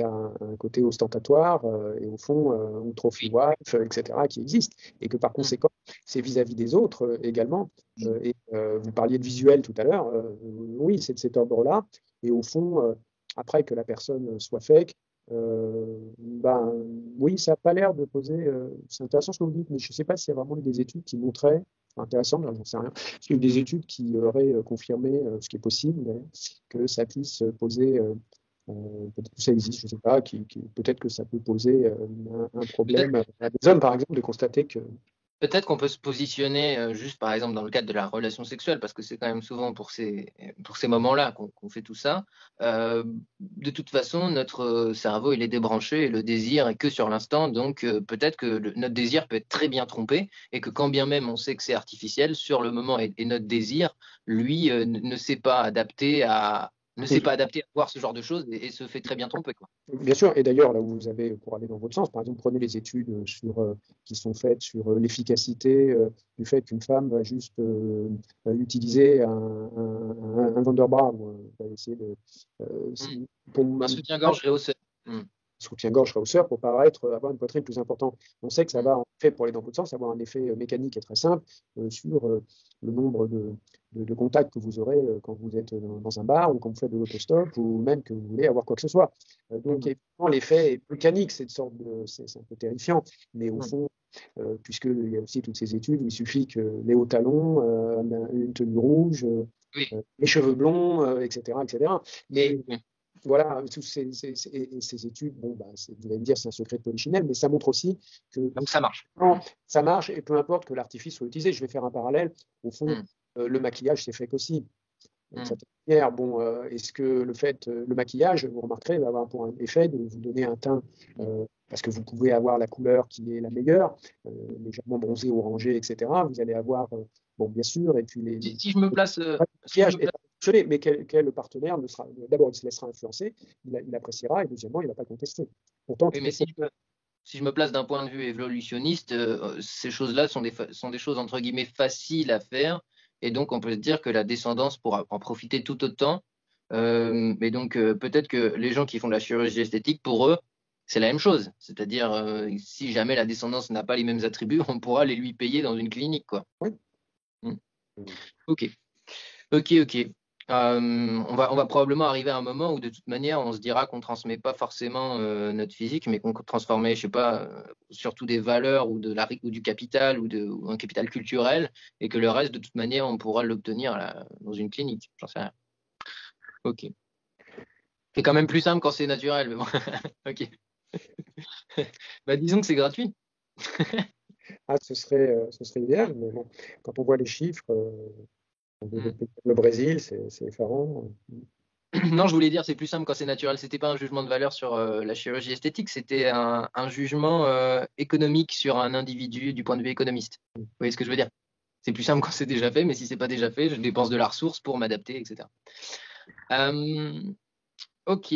un côté ostentatoire et au fond ou trophy Oui. wife, etc., qui existe. Et que par Mm. conséquent, c'est vis-à-vis des autres également. Mm. Et vous parliez de visuel tout à l'heure. Oui, c'est de cet ordre-là. Et au fond, après que la personne soit fake, ben, oui, ça n'a pas l'air de poser. C'est intéressant ce que vous dites, mais je ne sais pas s'il y a vraiment eu des études qui montraient, enfin, intéressant, j'en sais rien, s'il y a eu des études qui auraient confirmé ce qui est possible, mais que ça puisse poser, peut-être que ça existe, je ne sais pas, peut-être que ça peut poser un Peut-être problème à des hommes, par exemple, de constater que. Peut-être qu'on peut se positionner juste par exemple dans le cadre de la relation sexuelle, parce que c'est quand même souvent pour ces moments-là qu'on fait tout ça. De toute façon, notre cerveau, il est débranché et le désir est que sur l'instant. Donc peut-être que notre désir peut être très bien trompé et que quand bien même on sait que c'est artificiel, sur le moment et notre désir, lui, ne s'est pas adapté à voir ce genre de choses et se fait très bien tromper, quoi. Bien sûr, et d'ailleurs, là où vous avez, pour aller dans votre sens, par exemple, prenez les études qui sont faites sur l'efficacité du fait qu'une femme va juste utiliser un Wunderbar, va essayer de, Mm. pour Un soutien-gorge rehausseur. Mm. soutien-gorge hausseur pour paraître avoir une poitrine plus importante. On sait que ça Mm. va, en fait, pour aller dans l'autre sens, avoir un effet mécanique et très simple sur le nombre de contacts que vous aurez quand vous êtes dans un bar ou quand vous faites de l'autostop ou même que vous voulez avoir quoi que ce soit. Donc, Mm. évidemment, l'effet est mécanique, c'est un peu terrifiant, mais au Mm. fond, puisqu'il y a aussi toutes ces études où il suffit que les hauts talons, une tenue rouge, Oui. les cheveux blonds, etc., etc. Mais Oui. voilà, tous ces études, bon, bah, vous allez me dire c'est un secret de polichinelle, mais ça montre aussi que Donc ça marche. non, ça marche et peu importe que l'artifice soit utilisé. Je vais faire un parallèle. Au fond, Mm. le maquillage, c'est fake aussi. D'une Mm. certaine manière, bon, est-ce que le maquillage, vous remarquerez, va avoir pour un effet de vous donner un teint, parce que vous pouvez avoir la couleur qui est la meilleure, légèrement bronzé, orangé, etc. Vous allez avoir, bon, bien sûr, et puis Si je me place, le maquillage est fonctionné, mais quel partenaire ne sera, d'abord, il se laissera influencer, il appréciera, et deuxièmement, il ne va pas contester. Pourtant, oui, tout mais est faux. si je me place d'un point de vue évolutionniste, ces choses-là sont des choses entre guillemets faciles à faire, et donc on peut se dire que la descendance pourra en profiter tout autant. Et donc peut-être que les gens qui font de la chirurgie esthétique, pour eux, c'est la même chose. C'est-à-dire, si jamais la descendance n'a pas les mêmes attributs, on pourra les lui payer dans une clinique, quoi. Oui. Mm. Ok. Ok, ok. On va probablement arriver à un moment où de toute manière on se dira qu'on transmet pas forcément notre physique, mais qu'on transformait, je sais pas, surtout des valeurs ou du capital ou un capital culturel, et que le reste de toute manière on pourra l'obtenir là, dans une clinique. J'en sais rien. Ok. C'est quand même plus simple quand c'est naturel, mais bon. Ok. Bah disons que c'est gratuit. Ah, ce serait idéal, mais bon, quand on voit les chiffres, dans Hmm. d'autres pays comme le Brésil, c'est effarant. Non, je voulais dire c'est plus simple quand c'est naturel. C'était pas un jugement de valeur sur la chirurgie esthétique, c'était un jugement économique sur un individu du point de vue économiste. Vous voyez ce que je veux dire? C'est plus simple quand c'est déjà fait, mais si c'est pas déjà fait, je dépense de la ressource pour m'adapter, etc. Euh, ok.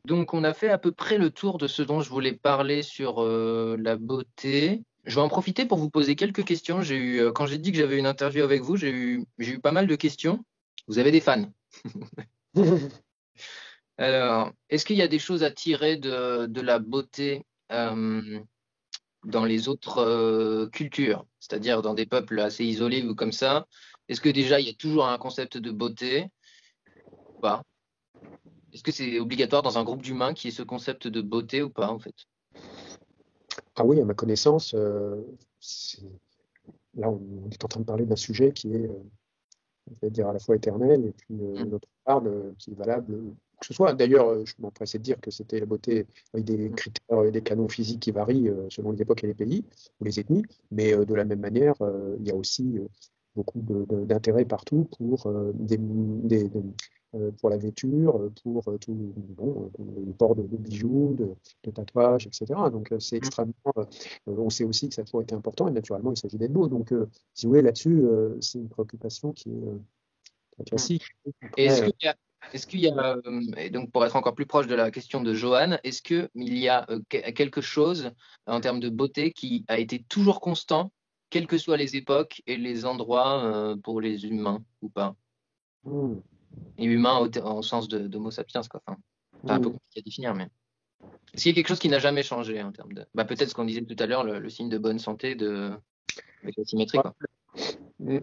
Donc, on a fait à peu près le tour de ce dont je voulais parler sur la beauté. Je vais en profiter pour vous poser quelques questions. Quand j'ai dit que j'avais une interview avec vous, j'ai eu pas mal de questions. Vous avez des fans. Alors, est-ce qu'il y a des choses à tirer de la beauté dans les autres cultures, c'est-à-dire dans des peuples assez isolés ou comme ça? Est-ce que déjà il y a toujours un concept de beauté ou pas? Est-ce que c'est obligatoire dans un groupe d'humains qui ait ce concept de beauté ou pas en fait? Ah oui, à ma connaissance, là, on est en train de parler d'un sujet qui est, je vais dire, à la fois éternel et puis, Hmm. d'autre part, qui est valable, que ce soit. D'ailleurs, je m'empressais de dire que c'était la beauté avec des Hmm. critères, des canons physiques qui varient selon les époques et les pays ou les ethnies, mais de la même manière, il y a aussi beaucoup d'intérêt partout pour, pour la vêture, pour tout, bon, le port de bijoux, de tatouages, etc. Donc, c'est extrêmement. On sait aussi que ça a toujours été important et naturellement, il s'agit d'être beau. Donc, si vous voulez, là-dessus, c'est une préoccupation qui est très Hmm. classique. Et Après, est-ce qu'il y a, et donc pour être encore plus proche de la question de Johan, est-ce qu'il y a quelque chose en termes de beauté qui a été toujours constant, quelles que soient les époques et les endroits pour les humains ou pas? hmm, Et humain au sens d'Homo sapiens, quoi. Enfin, c'est un peu hmm, compliqué à définir, mais est-ce qu'il y a quelque chose qui n'a jamais changé en termes de. Bah, peut-être ce qu'on disait tout à l'heure, le signe de bonne santé avec la symétrie, quoi. hmm.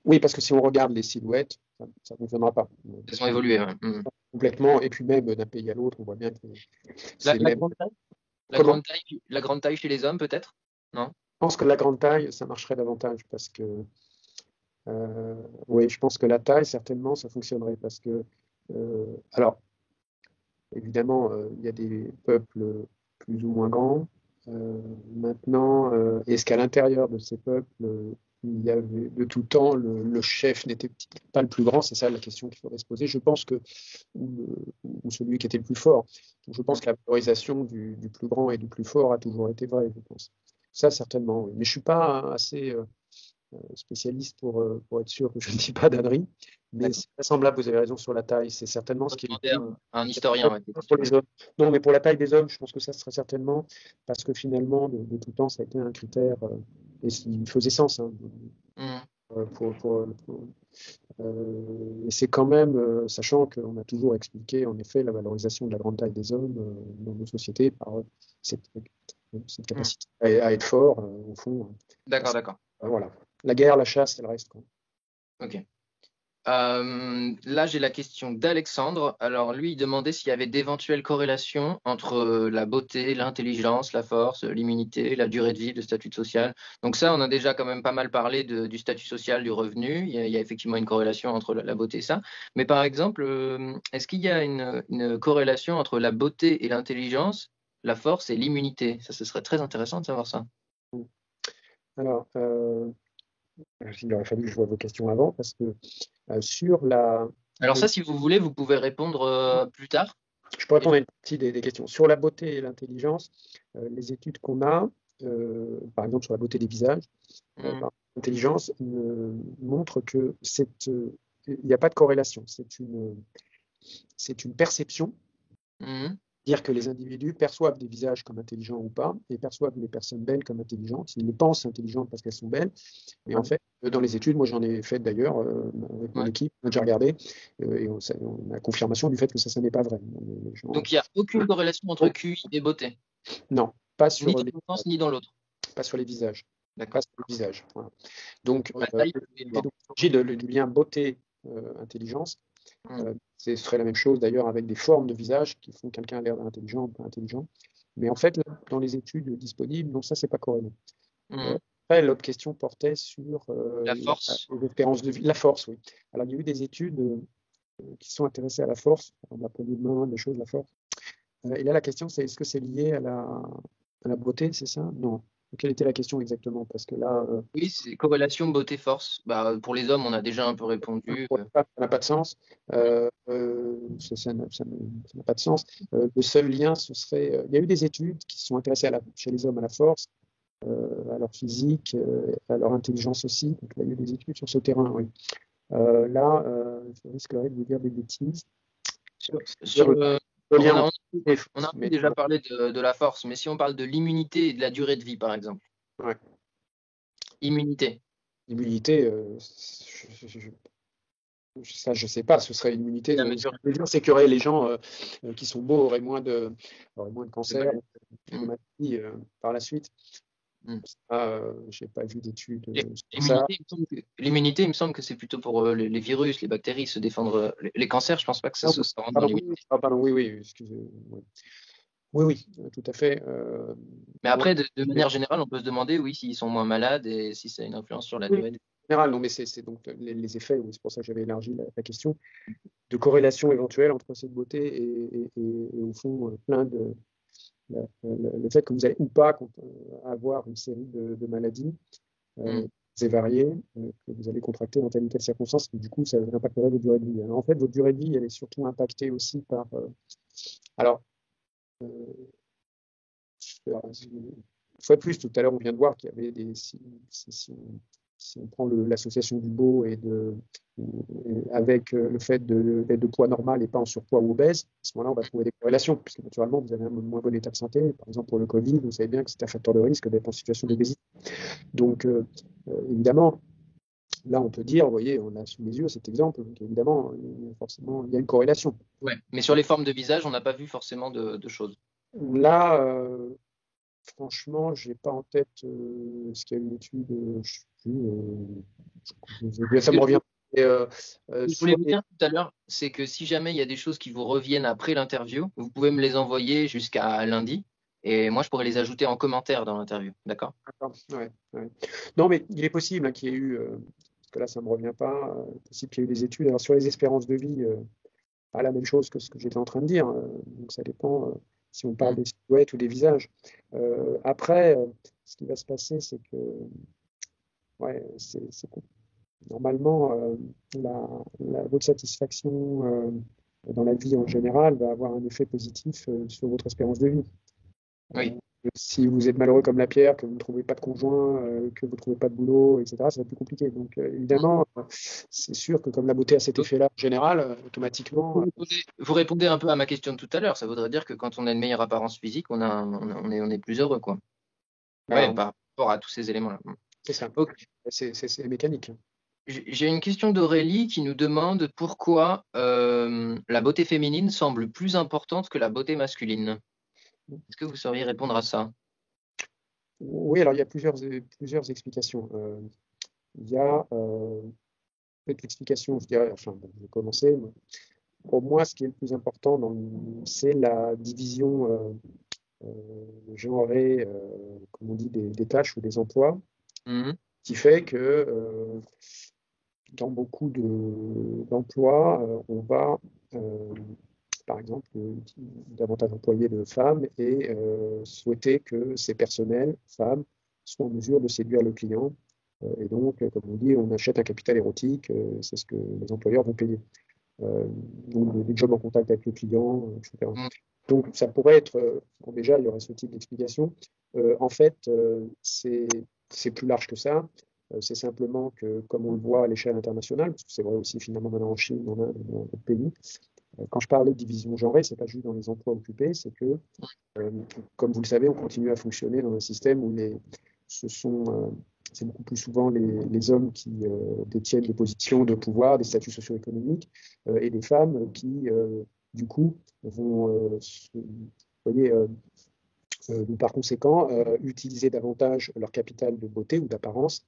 Oui, parce que si on regarde les silhouettes, ça ne fonctionnera pas. Elles ont évolué, ouais. Complètement. Et puis même d'un pays à l'autre, on voit bien que La, c'est la même. grande taille? Comment? La grande taille chez les hommes, peut-être? Non? Je pense que la grande taille, ça marcherait davantage parce que, oui, je pense que la taille, certainement, ça fonctionnerait parce que, alors, évidemment, il y a des peuples plus ou moins grands. Maintenant, est-ce qu'à l'intérieur de ces peuples, il y avait de tout temps, le chef n'était pas le plus grand? C'est ça la question qu'il faudrait se poser. Je pense que, ou, ou celui qui était le plus fort. Donc, je pense que la valorisation du plus grand et du plus fort a toujours été vraie, je pense. Ça, certainement, oui. Mais je suis pas assez spécialiste pour être sûr que je ne dis pas d'ânerie. Mais D'accord. c'est vraisemblable, vous avez raison sur la taille. C'est certainement Faut ce qui est le demander plus. à un historien, ouais, c'est Pour sûr. les hommes. Non, mais pour la taille des hommes, je pense que ça serait certainement parce que finalement, de tout temps, ça a été un critère et il faisait sens. Hein, Hmm. et c'est quand même, sachant qu'on a toujours expliqué en effet la valorisation de la grande taille des hommes dans nos sociétés par cette, cette Hmm. capacité à être fort, au fond. D'accord, d'accord. Voilà. La guerre, la chasse, elle reste. Quoi. Ok. Là, j'ai la question d'Alexandre. Alors, lui, il demandait s'il y avait d'éventuelles corrélations entre la beauté, l'intelligence, la force, l'immunité, la durée de vie, le statut social. Donc ça, on a déjà quand même pas mal parlé du statut social, du revenu. Il y a effectivement une corrélation entre la beauté et ça. Mais par exemple, est-ce qu'il y a une corrélation entre la beauté et l'intelligence, la force et l'immunité? Ça, ce serait très intéressant de savoir ça. Alors, il aurait fallu que je vois vos questions avant parce que sur la. Alors ça, si vous voulez, vous pouvez répondre plus tard. Je peux répondre à une partie des questions. Sur la beauté et l'intelligence, les études qu'on a, par exemple sur la beauté des visages, Hmm. par l'intelligence, montrent que il n'y a pas de corrélation. C'est une perception, Hmm. dire que les individus perçoivent des visages comme intelligents ou pas, et perçoivent les personnes belles comme intelligentes. Ils les pensent intelligentes parce qu'elles sont belles. Mais en Ouais. fait, dans les études, moi j'en ai fait d'ailleurs avec mon Ouais. équipe, on a déjà regardé, et on a confirmation du fait que ça n'est pas vrai. Les gens- Donc il n'y a aucune corrélation entre QI et beauté, Non, pas ni sur dans les, un sens ni dans l'autre. pas sur les visages. Pas D'accord. sur les visages. Voilà. Donc, Pour la taille, c'est et mort. donc, du lien beauté-intelligence, Hmm. ce serait la même chose d'ailleurs avec des formes de visage qui font quelqu'un a l'air intelligent ou pas intelligent. Mais en fait, là, dans les études disponibles, non, ça, c'est pas corrélé. Euh, Hmm. Après, l'autre question portait sur La force. l'espérance de vie, la force, oui. Alors, il y a eu des études qui sont intéressées à la force, on a produit de main, des choses, la force. Et là, la question, c'est est-ce que c'est lié à la beauté, c'est ça? Non. Quelle était la question exactement? Parce que là, Oui, c'est corrélation beauté-force. Bah, pour les hommes, on a déjà un peu répondu. pour les femmes, ça n'a pas de sens. Ça n'a pas de sens. Le seul lien, ce serait. Il y a eu des études qui se sont intéressées chez les hommes à la force, à leur physique, à leur intelligence aussi. Donc, il y a eu des études sur ce terrain, oui. Là, je risquerais de vous dire des bêtises. Sur, Dire sur le, lien on a un peu déjà parlé de la force, mais si on parle de l'immunité et de la durée de vie, par exemple. Ouais. Immunité. Immunité, ça, je sais pas, ce serait une immunité. Ce que je veux dire, c'est que les gens qui sont beaux auraient moins de cancer, de maladies par la suite. Je n'ai pas vu d'études sur ça. L'immunité, il me semble que c'est plutôt pour les virus, les bactéries, se défendre. Les cancers, je pense pas que ça rentre dans l'immunité. Oui, excusez. Oui, tout à fait. Mais après, de manière générale, on peut se demander, oui, s'ils sont moins malades et si ça a une influence sur la durée de vie. Général, non, mais c'est donc les effets, oui, c'est pour ça que j'avais élargi la question, de corrélation éventuelle entre cette beauté et au fond, plein de. Le fait que vous allez ou pas avoir une série de maladies très variées que vous allez contracter dans telle ou telle circonstance, et du coup, ça impacterait votre durée de vie. Alors, en fait, votre durée de vie, elle est surtout impactée aussi par. Une fois de plus, tout à l'heure, on vient de voir qu'il y avait des. Si on prend l'association du beau avec le fait d'être de poids normal et pas en surpoids ou obèse, à ce moment-là, on va trouver des corrélations, puisque naturellement, vous avez un moins bon état de santé. Par exemple, pour le Covid, vous savez bien que c'est un facteur de risque d'être en situation d'obésité. Donc, évidemment, là, on peut dire, vous voyez, on a sous les yeux cet exemple, donc évidemment, forcément, il y a une corrélation. Ouais, mais sur les formes de visage, on n'a pas vu forcément de choses. Là, franchement, je n'ai pas en tête ce qu'il y a une étude, je sais plus, ça me revient. Je voulais vous dire tout à l'heure, c'est que si jamais il y a des choses qui vous reviennent après l'interview, vous pouvez me les envoyer jusqu'à lundi. Et moi, je pourrais les ajouter en commentaire dans l'interview. D'accord? Ouais. Non, mais il est possible qu'il y ait eu, parce que là, ça ne me revient pas, possible qu'il y ait eu des études. Alors, sur les espérances de vie, pas la même chose que ce que j'étais en train de dire. Donc, ça dépend si on parle des silhouettes ou des visages. Après, ce qui va se passer, c'est que, normalement, votre satisfaction dans la vie en général va avoir un effet positif sur votre espérance de vie. Oui. Si vous êtes malheureux comme la pierre, que vous ne trouvez pas de conjoint, que vous ne trouvez pas de boulot, etc., ça va être plus compliqué. Donc, évidemment, c'est sûr que comme la beauté a cet effet-là en général, automatiquement. Vous répondez un peu à ma question de tout à l'heure. Ça voudrait dire que quand on a une meilleure apparence physique, on est plus heureux, quoi. Ouais, par rapport à tous ces éléments-là. C'est ça. Okay. C'est mécanique. J'ai une question d'Aurélie qui nous demande pourquoi la beauté féminine semble plus importante que la beauté masculine. Est-ce que vous sauriez répondre à ça? Oui, alors il y a plusieurs explications. Il y a l'explication, je dirais, enfin, je vais commencer. Pour moi, ce qui est le plus important, c'est la division genrée, comme on dit, des tâches ou des emplois, qui fait que dans beaucoup d'emplois, on va, par exemple, davantage employer de femmes et souhaiter que ces personnels, femmes, soient en mesure de séduire le client. Et donc, comme on dit, on achète un capital érotique, c'est ce que les employeurs vont payer. Donc, des jobs en contact avec le client, etc. Donc, ça pourrait être, bon, déjà, il y aurait ce type d'explication. En fait, c'est plus large que ça. C'est simplement que, comme on le voit à l'échelle internationale, parce que c'est vrai aussi finalement maintenant en Chine, dans d'autres pays, quand je parlais de division genrée, c'est pas juste dans les emplois occupés, c'est que, comme vous le savez, on continue à fonctionner dans un système où c'est beaucoup plus souvent les hommes qui détiennent des positions de pouvoir, des statuts socio-économiques, et les femmes qui, du coup, vont, par conséquent, utiliser davantage leur capital de beauté ou d'apparence.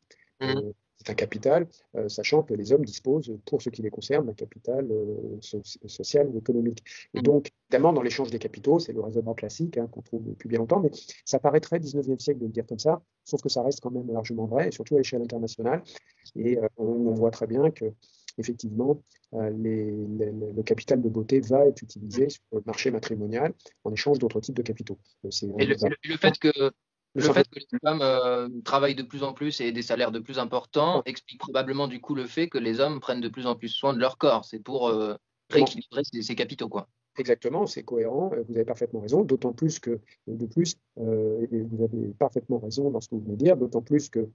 C'est un capital, sachant que les hommes disposent, pour ce qui les concerne, d'un capital social ou économique. Et donc, évidemment, dans l'échange des capitaux, c'est le raisonnement classique qu'on trouve depuis bien longtemps, mais ça paraîtrait 19e siècle de le dire comme ça, sauf que ça reste quand même largement vrai, et surtout à l'échelle internationale. Et on voit très bien que, effectivement, le capital de beauté va être utilisé sur le marché matrimonial en échange d'autres types de capitaux. Et le fait que les femmes travaillent de plus en plus et aient des salaires de plus importants explique probablement du coup le fait que les hommes prennent de plus en plus soin de leur corps. C'est pour rééquilibrer ces capitaux, quoi. Exactement, c'est cohérent, vous avez parfaitement raison, d'autant plus que, de plus, et vous avez parfaitement raison dans ce que vous venez de dire, d'autant plus que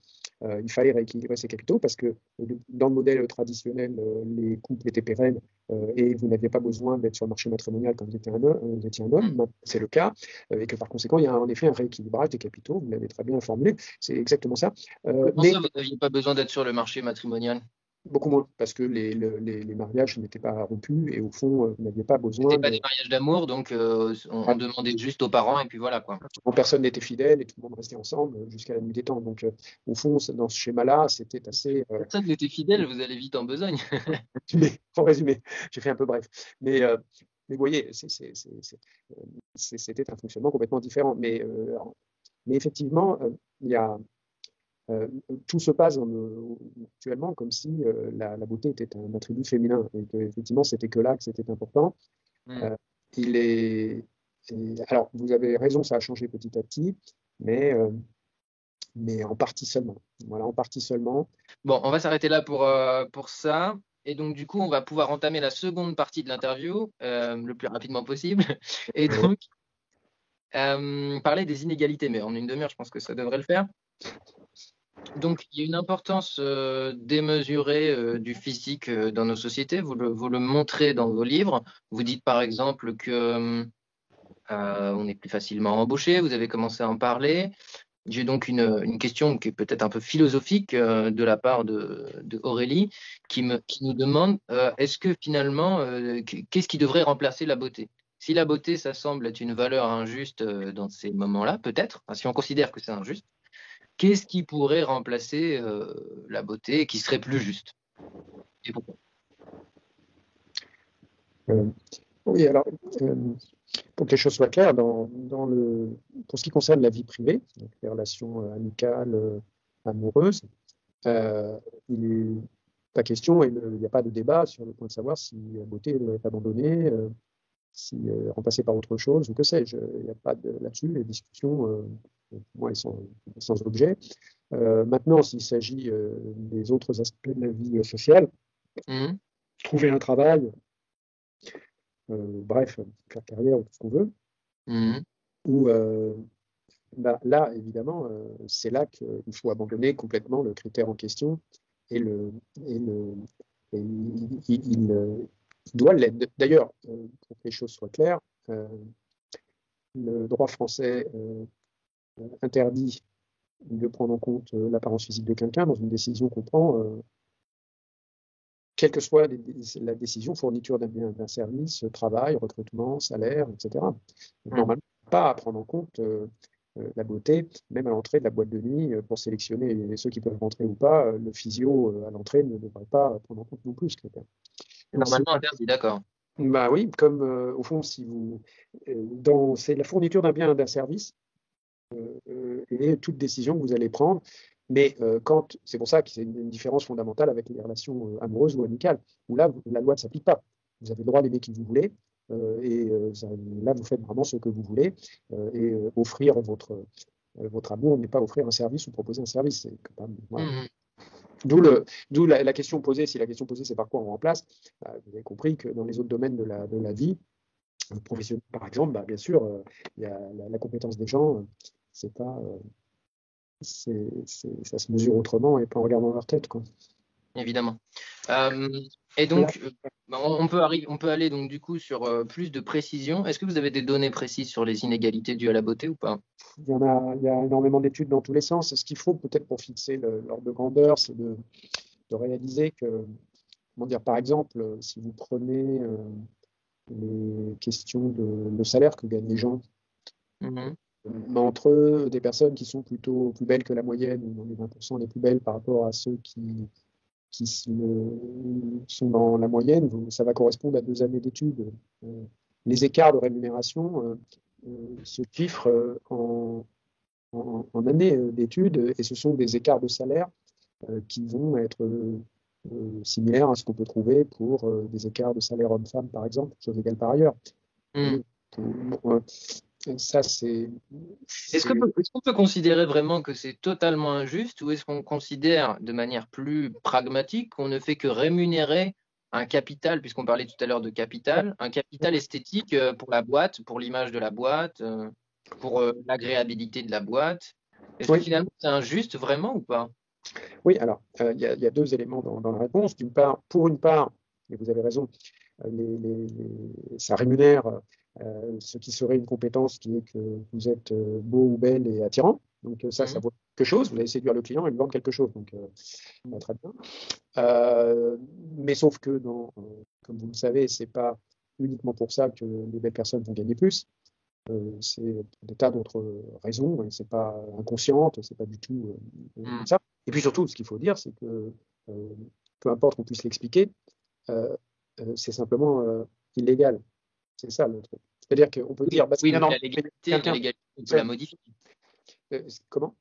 il fallait rééquilibrer ces capitaux parce que dans le modèle traditionnel, les couples étaient pérennes et vous n'aviez pas besoin d'être sur le marché matrimonial quand vous étiez un homme, maintenant c'est le cas, et que par conséquent, il y a en effet un rééquilibrage des capitaux, vous l'avez très bien formulé, c'est exactement ça. Comment ça, vous n'aviez pas besoin d'être sur le marché matrimonial? Beaucoup moins, parce que les mariages n'étaient pas rompus et au fond, vous n'aviez pas besoin C'était pas de. des mariages d'amour, donc on demandait juste aux parents et puis voilà quoi. Personne n'était fidèle et tout le monde restait ensemble jusqu'à la nuit des temps. Donc, au fond, dans ce schéma-là, c'était assez. Personne n'était fidèle, vous allez vite en besogne. Pour résumer, j'ai fait un peu bref. Mais vous voyez, c'était un fonctionnement complètement différent. Mais effectivement, il y a. Tout se passe actuellement comme si la beauté était un attribut féminin et qu'effectivement, c'était que là que c'était important. Euh, il est, alors, vous avez raison, ça a changé petit à petit, mais en partie seulement. Voilà, en partie seulement. Bon, on va s'arrêter là pour ça. Et donc, du coup, on va pouvoir entamer la seconde partie de l'interview le plus rapidement possible. Et donc, parler des inégalités. Mais en une demi-heure, je pense que ça devrait le faire. Donc, il y a une importance démesurée du physique dans nos sociétés. Vous le montrez dans vos livres. Vous dites, par exemple, que on est plus facilement embauché. Vous avez commencé à en parler. J'ai donc une question qui est peut-être un peu philosophique de la part de Aurélie qui nous demande est-ce que finalement, qu'est-ce qui devrait remplacer la beauté? Si la beauté, ça semble être une valeur injuste dans ces moments-là, peut-être, enfin, si on considère que c'est injuste, qu'est-ce qui pourrait remplacer la beauté et qui serait plus juste? Et pourquoi? Euh, oui, alors, pour que les choses soient claires, pour ce qui concerne la vie privée, donc les relations amicales, amoureuses, euh, il n'est pas question et il n'y a pas de débat sur le point de savoir si la beauté doit être abandonnée, si remplacée par autre chose, ou que sais-je. Il n'y a pas là-dessus, les discussions, pour moi, elles sont sans objet. Maintenant, s'il s'agit des autres aspects de la vie sociale, Mhm. trouver un travail, bref, faire carrière ou tout ce qu'on veut, Mhm. ou là, évidemment, c'est là qu'il faut abandonner complètement le critère en question et, le, et, le, et il doit l'être. D'ailleurs, pour que les choses soient claires, le droit français interdit de prendre en compte l'apparence physique de quelqu'un dans une décision qu'on prend, quelle que soit la décision, fourniture d'un bien, d'un service, travail, recrutement, salaire, etc. Donc, Mhm. normalement, pas à prendre en compte la beauté, même à l'entrée de la boîte de nuit, pour sélectionner ceux qui peuvent rentrer ou pas, le physio à l'entrée ne devrait pas prendre en compte non plus ce critère. Normalement interdit, d'accord. Bah oui, comme au fond, si vous, c'est la fourniture d'un bien, d'un service, et toute décision que vous allez prendre. Mais c'est pour ça que c'est une différence fondamentale avec les relations amoureuses ou amicales, où là, la loi ne s'applique pas. Vous avez le droit d'aimer qui vous voulez, là, vous faites vraiment ce que vous voulez, offrir votre amour n'est pas offrir un service ou proposer un service. Voilà. Mhm. D'où la question posée, si la question posée c'est par quoi on remplace, vous avez compris que dans les autres domaines de la vie, professionnelle par exemple, bien sûr, il y a la compétence des gens, c'est pas, ça se mesure autrement et pas en regardant leur tête, quoi. Évidemment. Euh, et Là, donc, on peut aller donc du coup sur plus de précision. Est-ce que vous avez des données précises sur les inégalités dues à la beauté ou pas? il y a énormément d'études dans tous les sens. Ce qu'il faut peut-être pour fixer l'ordre de grandeur, c'est de réaliser que, comment dire, par exemple, si vous prenez les questions de salaire que gagnent les gens, Mhm. entre eux, des personnes qui sont plutôt plus belles que la moyenne, ou dans les 20% les plus belles par rapport à ceux qui sont dans la moyenne, ça va correspondre à 2 années d'études. Les écarts de rémunération se chiffrent en années d'études et ce sont des écarts de salaire qui vont être similaires à ce qu'on peut trouver pour des écarts de salaire homme-femme, par exemple, chose égale par ailleurs. Mhm. Et, euh, ça, c'est. Est-ce qu'on peut considérer vraiment que c'est totalement injuste ou est-ce qu'on considère de manière plus pragmatique qu'on ne fait que rémunérer un capital, puisqu'on parlait tout à l'heure de capital, un capital esthétique pour la boîte, pour l'image de la boîte, pour l'agréabilité de la boîte. Est-ce que Oui, finalement c'est injuste vraiment ou pas? oui, alors, il y a deux éléments dans la réponse. D'une part, pour une part, et vous avez raison, ça rémunère ce qui serait une compétence qui est que vous êtes beau ou belle et attirant. Donc ça Mhm. vaut quelque chose. Vous allez séduire le client et lui vendre quelque chose. Donc très bien. Mais sauf que, comme vous le savez, c'est pas uniquement pour ça que les belles personnes vont gagner plus. C'est pour des tas d'autres raisons, et c'est pas inconsciente, c'est pas du tout Mhm. ça. Et puis surtout, ce qu'il faut dire, c'est que euh, peu importe qu'on puisse l'expliquer, euh, c'est simplement illégal. C'est ça le truc. C'est-à-dire qu'on peut Oui, dire, bah, c'est oui, bien mais normal, la quelqu'un, légalité, on peut la c'est- modifier. comment?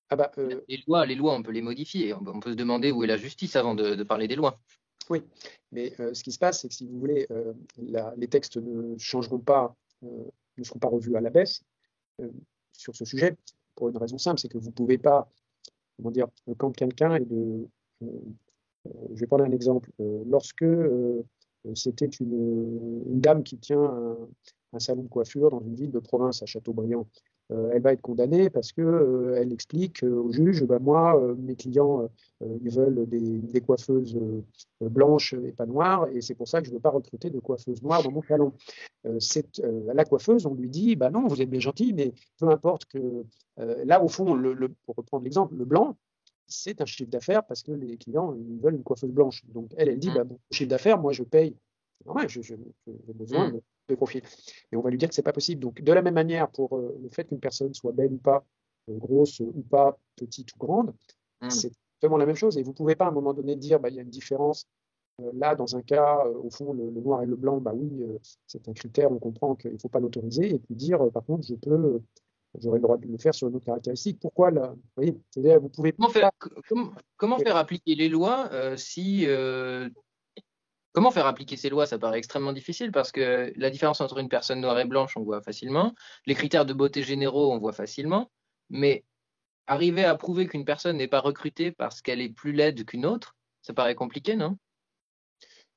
Ah bah Les lois, on peut les modifier. On peut se demander où est la justice avant de parler des lois. oui, mais ce qui se passe, c'est que si vous voulez, les textes ne changeront pas, ne seront pas revus à la baisse euh, sur ce sujet, pour une raison simple, c'est que vous ne pouvez pas, comment dire, quand quelqu'un est de, euh, je vais prendre un exemple. Lorsque c'était une dame qui tient un salon de coiffure dans une ville de province à Châteaubriand, elle va être condamnée parce que elle explique au juge, bah, moi, mes clients, ils veulent des coiffeuses blanches et pas noires, et c'est pour ça que je ne veux pas recruter de coiffeuses noires dans mon salon. La coiffeuse, on lui dit, bah non, vous êtes bien gentil, mais peu importe que là, au fond, pour reprendre l'exemple, le blanc, c'est un chiffre d'affaires parce que les clients ils veulent une coiffeuse blanche. Donc elle dit, Mhm. bah, mon chiffre d'affaires, moi je paye. C'est normal, j'ai besoin Mhm. de profil. Et on va lui dire que c'est pas possible. Donc de la même manière, pour le fait qu'une personne soit belle ou pas, grosse ou pas, petite ou grande, Mhm. c'est vraiment la même chose. Et vous ne pouvez pas à un moment donné dire, bah, il y a une différence. Là, dans un cas, au fond, le noir et le blanc, bah oui, c'est un critère, on comprend qu'il ne faut pas l'autoriser. Et puis dire, par contre, j'aurais le droit de le faire sur une autre caractéristique. Pourquoi là? Vous voyez, c'est-à-dire, vous pouvez pas. Comment faire appliquer les lois si comment faire appliquer ces lois? Ça paraît extrêmement difficile parce que la différence entre une personne noire et blanche, on voit facilement. Les critères de beauté généraux, on voit facilement. Mais arriver à prouver qu'une personne n'est pas recrutée parce qu'elle est plus laide qu'une autre, ça paraît compliqué, non?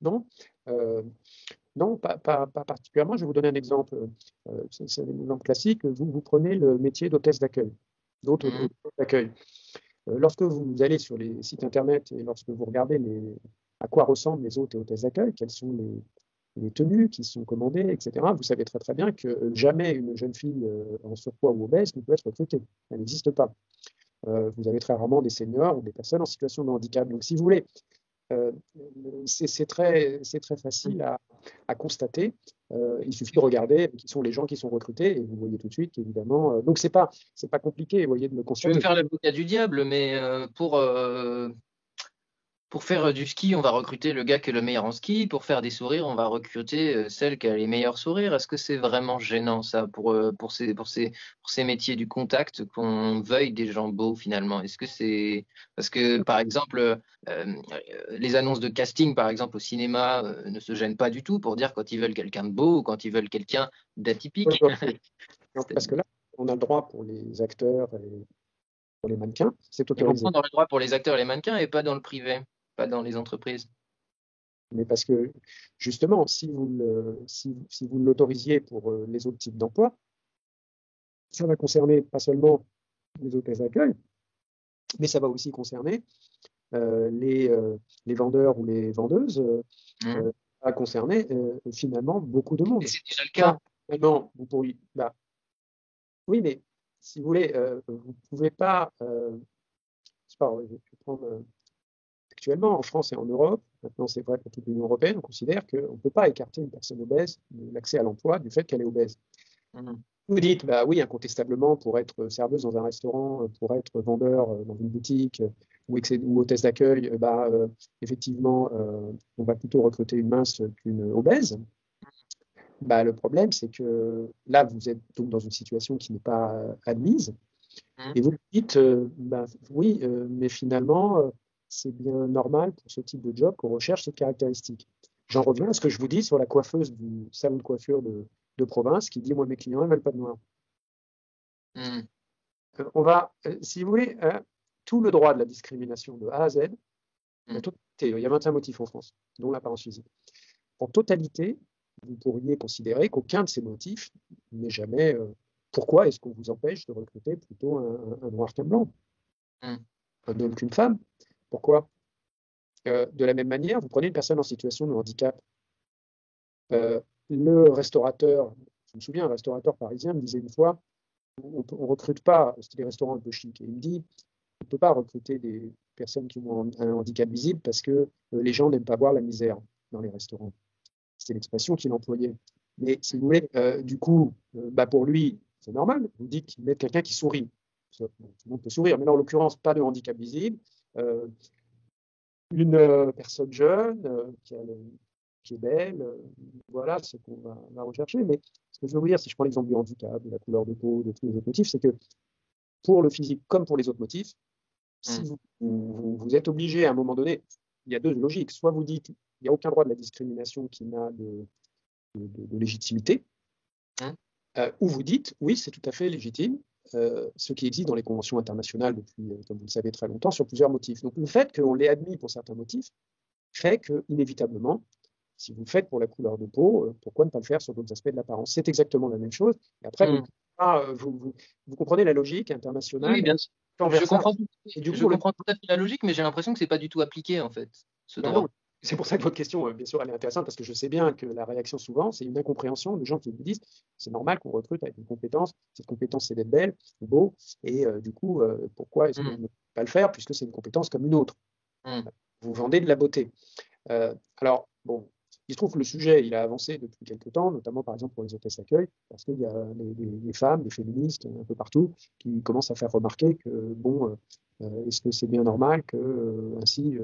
Non, euh, non, pas particulièrement. Je vais vous donner un exemple. C'est un exemple classique. Vous prenez le métier d'hôtesse d'accueil. Mhm. D'hôtesse d'accueil. Lorsque vous allez sur les sites internet et lorsque vous regardez à quoi ressemblent les hôtes et hôtesses d'accueil, quelles sont les tenues qui sont commandées, etc., vous savez très très bien que jamais une jeune fille en surpoids ou obèse ne peut être recrutée. Elle n'existe pas. Vous avez très rarement des seniors ou des personnes en situation de handicap. Donc, si vous voulez, euh, c'est très facile à constater. Il suffit de regarder qui sont les gens qui sont recrutés et vous voyez tout de suite qu'évidemment. Donc, c'est pas compliqué, vous voyez, de le Je vais me constater. faire l'avocat du diable, mais pour faire du ski, on va recruter le gars qui est le meilleur en ski. Pour faire des sourires, on va recruter celle qui a les meilleurs sourires. Est-ce que c'est vraiment gênant, ça, pour ces métiers du contact, qu'on veuille des gens beaux, finalement? Est-ce que c'est... Parce que, par exemple, les annonces de casting, par exemple, au cinéma, ne se gênent pas du tout pour dire quand ils veulent quelqu'un de beau ou quand ils veulent quelqu'un d'atypique. Parce que là, on a le droit pour les acteurs et pour les mannequins, c'est Et pourquoi autorisé. on aurait le droit pour les acteurs et les mannequins et pas dans le privé, pas dans les entreprises? Mais parce que justement, si vous l'autorisiez pour les autres types d'emplois, ça va concerner pas seulement les hôtesses d'accueil, mais ça va aussi concerner euh, les, euh, les vendeurs ou les vendeuses, Hmm. euh, ça va concerner finalement beaucoup de Et monde. c'est déjà le cas. Ça, maintenant, vous pourriez, bah, oui, mais si vous voulez, vous ne pouvez pas, je sais pas, je vais prendre actuellement en France et en Europe, maintenant c'est vrai pour toute l'Union européenne, on considère qu'on ne peut pas écarter une personne obèse de l'accès à l'emploi du fait qu'elle est obèse. Hmm. Vous dites, bah oui, incontestablement, pour être serveuse dans un restaurant, pour être vendeur dans une boutique ou hôtesse d'accueil, effectivement, on va plutôt recruter une mince qu'une obèse. Bah, le problème, c'est que là, vous êtes donc dans une situation qui n'est pas admise. Hmm. Et vous dites, bah, oui, mais finalement, c'est bien normal pour ce type de job qu'on recherche cette caractéristique. J'en reviens à ce que je vous dis sur la coiffeuse du salon de coiffure de province qui dit, moi, mes clients, ils ne veulent pas de noir. Hmm. Si vous voulez, tout le droit de la discrimination de A à Z, Hmm. il y a 21 motifs en France, dont l'apparence physique. En totalité, vous pourriez considérer qu'aucun de ces motifs n'est jamais. Pourquoi est-ce qu'on vous empêche de recruter plutôt un noir qu'un blanc, un homme qu'une femme? Pourquoi? De la même manière, vous prenez une personne en situation de handicap. Le restaurateur, je me souviens, un restaurateur parisien me disait une fois, on ne recrute pas, c'était des restaurants un peu chics, et il me dit, on ne peut pas recruter des personnes qui ont un handicap visible parce que les gens n'aiment pas voir la misère dans les restaurants. C'était l'expression qu'il employait. Mais si vous voulez, du coup, pour lui, c'est normal, vous dites qu'il met quelqu'un qui sourit. Tout le monde peut sourire, mais là, en l'occurrence, pas de handicap visible. Une personne jeune qui est belle, voilà ce qu'on va rechercher. Mais ce que je veux vous dire, si je prends l'exemple du handicap, de la couleur de peau, de tous les autres motifs, c'est que pour le physique comme pour les autres motifs, si vous êtes obligé à un moment donné, il y a deux logiques. Soit vous dites, il n'y a aucun droit de la discrimination qui n'a de légitimité, ou vous dites, oui, c'est tout à fait légitime, ce qui existe dans les conventions internationales depuis, comme vous le savez, très longtemps, sur plusieurs motifs. Donc le fait qu'on l'ait admis pour certains motifs fait que, inévitablement, si vous le faites pour la couleur de peau, pourquoi ne pas le faire sur d'autres aspects de l'apparence? C'est exactement la même chose. Et après, vous comprenez la logique internationale? Oui, bien sûr. Je comprends tout à fait la logique, mais j'ai l'impression que ce n'est pas du tout appliqué, en fait, ce droit. Non, c'est pour ça que votre question, bien sûr, elle est intéressante, parce que je sais bien que la réaction souvent, c'est une incompréhension de gens qui vous disent c'est normal qu'on recrute avec une compétence, cette compétence c'est d'être belle, ou beau, et du coup, pourquoi est-ce qu'on ne peut pas le faire, puisque c'est une compétence comme une autre? Vous vendez de la beauté. Alors, bon, il se trouve que le sujet, il a avancé depuis quelques temps, notamment par exemple pour les hôtesses d'accueil, parce qu'il y a des femmes, des féministes un peu partout, qui commencent à faire remarquer que, bon, est-ce que c'est bien normal que ainsi,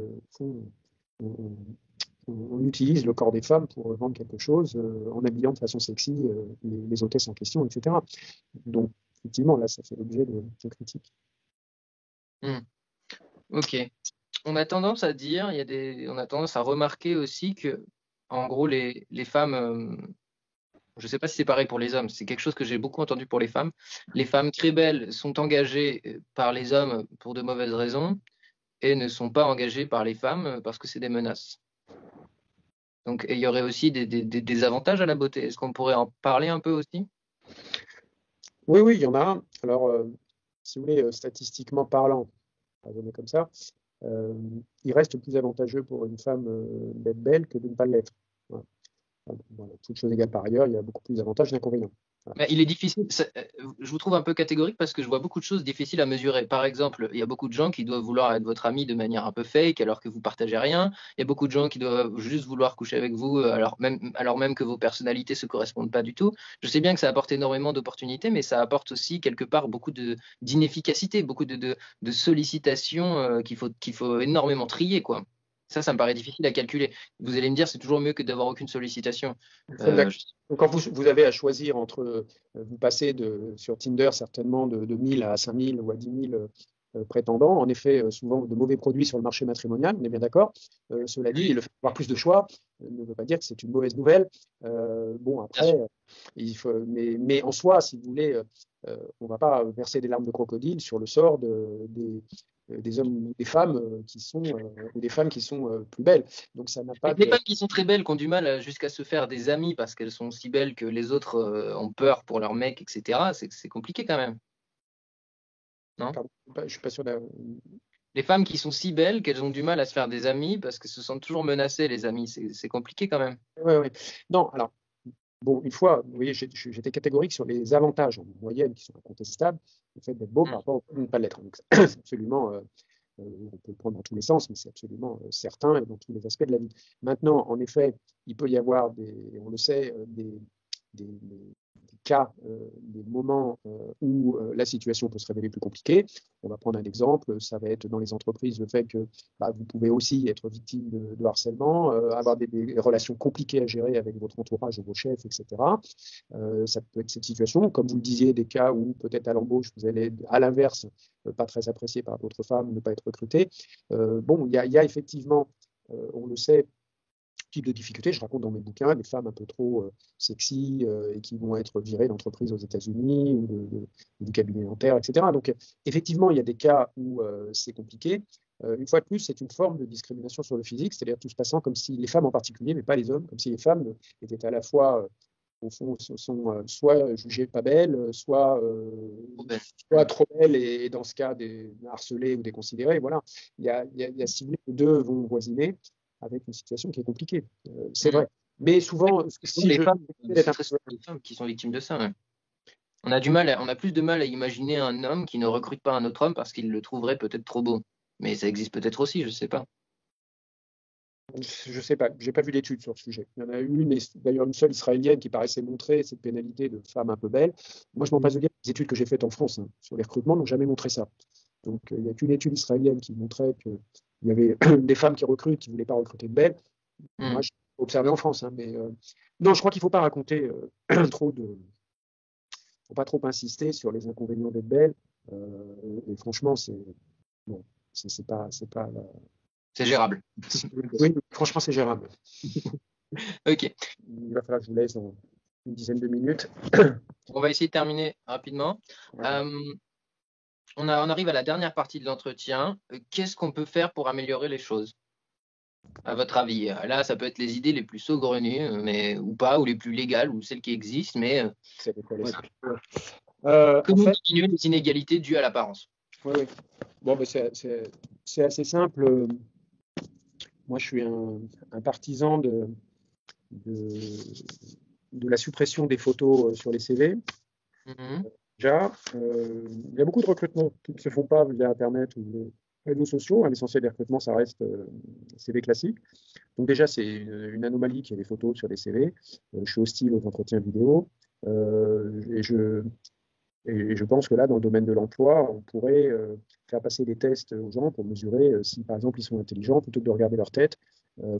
on utilise le corps des femmes pour vendre quelque chose en habillant de façon sexy les hôtesses en question, etc. Donc, effectivement, là, ça fait l'objet de critiques. Ok. On a tendance à dire, on a tendance à remarquer aussi que, en gros, les femmes, je ne sais pas si c'est pareil pour les hommes, c'est quelque chose que j'ai beaucoup entendu pour les femmes. Les femmes très belles sont engagées par les hommes pour de mauvaises raisons et ne sont pas engagées par les femmes parce que c'est des menaces. Donc, il y aurait aussi des avantages à la beauté. Est-ce qu'on pourrait en parler un peu aussi? Oui, il y en a un. Alors, si vous voulez, statistiquement parlant, raisonner comme ça, il reste plus avantageux pour une femme d'être belle que de ne pas l'être. Voilà. Toutes choses égales par ailleurs, il y a beaucoup plus d'avantages d'inconvénients. Mais il est difficile, je vous trouve un peu catégorique parce que je vois beaucoup de choses difficiles à mesurer. Par exemple, il y a beaucoup de gens qui doivent vouloir être votre ami de manière un peu fake alors que vous partagez rien. Il y a beaucoup de gens qui doivent juste vouloir coucher avec vous alors même que vos personnalités se correspondent pas du tout. Je sais bien que ça apporte énormément d'opportunités, mais ça apporte aussi quelque part beaucoup d'inefficacité, beaucoup de sollicitations qu'il faut énormément trier, quoi. Ça me paraît difficile à calculer. Vous allez me dire, c'est toujours mieux que d'avoir aucune sollicitation. Donc, quand vous avez à choisir entre, vous passez sur Tinder certainement de 1000 à 5000 ou à 10 000 prétendants, en effet, souvent de mauvais produits sur le marché matrimonial, on est bien d'accord. Cela dit, le fait d'avoir plus de choix ne veut pas dire que c'est une mauvaise nouvelle. Bon, après, mais en soi, si vous voulez, on ne va pas verser des larmes de crocodile sur le sort des hommes ou des femmes qui sont plus belles. Donc ça n'a pas les femmes qui sont très belles, qui ont du mal jusqu'à se faire des amis parce qu'elles sont si belles que les autres ont peur pour leur mec, etc. C'est compliqué quand même. Non? Pardon, je suis pas sûr Les femmes qui sont si belles qu'elles ont du mal à se faire des amis parce qu'elles se sentent toujours menacées, les amis. C'est compliqué quand même. Oui. Non, alors, bon, une fois, vous voyez, j'étais catégorique sur les avantages en moyenne qui sont incontestables, le fait d'être beau par rapport au fait de ne pas l'être. Donc, c'est absolument, on peut le prendre dans tous les sens, mais c'est absolument certain et dans tous les aspects de la vie. Maintenant, en effet, il peut y avoir on le sait, des cas, des moments où la situation peut se révéler plus compliquée. On va prendre un exemple, ça va être dans les entreprises le fait que vous pouvez aussi être victime de harcèlement, avoir des relations compliquées à gérer avec votre entourage ou vos chefs, etc. Ça peut être cette situation, comme vous le disiez, des cas où peut-être à l'embauche, vous allez, à l'inverse, pas très apprécié par d'autres femmes, ne pas être recruté. Bon, il y a effectivement, on le sait, type de difficultés. Je raconte dans mes bouquins des femmes un peu trop sexy et qui vont être virées d'entreprises aux États-Unis ou du cabinet dentaire, etc. Donc, effectivement, il y a des cas où c'est compliqué. une fois de plus, c'est une forme de discrimination sur le physique, c'est-à-dire tout se passant comme si les femmes en particulier, mais pas les hommes, comme si les femmes étaient à la fois, au fond, sont soit jugées pas belles, soit trop belles et dans ce cas harcelées ou déconsidérées. Voilà, il y a ciblé, les deux vont voisiner avec une situation qui est compliquée. C'est vrai. Mais souvent, si les femmes, c'est très souvent les femmes qui sont victimes de ça. Ouais. On a plus de mal à imaginer un homme qui ne recrute pas un autre homme parce qu'il le trouverait peut-être trop beau. Mais ça existe peut-être aussi, je ne sais pas. Je ne sais pas, je n'ai pas vu d'études sur le sujet. Il y en a une, et d'ailleurs une seule israélienne qui paraissait montrer cette pénalité de femmes un peu belles. Moi, je m'en passe de dire, les études que j'ai faites en France sur les recrutements n'ont jamais montré ça. Donc, il n'y a qu'une étude israélienne qui montrait qu'il y avait des femmes qui recrutent, qui ne voulaient pas recruter de belles. Moi, j'ai observé en France. Mais non, je crois qu'il ne faut pas raconter trop de. Il ne faut pas trop insister sur les inconvénients d'être belle. Et franchement, c'est pas. C'est gérable. Oui, franchement, c'est gérable. Ok. Il va falloir que je vous laisse dans une dizaine de minutes. On va essayer de terminer rapidement. Ouais. On arrive à la dernière partie de l'entretien. Qu'est-ce qu'on peut faire pour améliorer les choses, à votre avis? Là, ça peut être les idées les plus saugrenues, mais ou pas, ou les plus légales, ou celles qui existent, mais comment diminuer les inégalités dues à l'apparence? Oui. Bon, ben c'est assez simple. Moi, je suis un partisan de la suppression des photos sur les CV. Déjà, il y a beaucoup de recrutements qui ne se font pas via Internet ou les réseaux sociaux. L'essentiel des recrutements, ça reste CV classique. Donc déjà, c'est une anomalie qu'il y ait des photos sur les CV. Je suis hostile aux entretiens vidéo. Et je pense que là, dans le domaine de l'emploi, on pourrait faire passer des tests aux gens pour mesurer si, par exemple, ils sont intelligents plutôt que de regarder leur tête,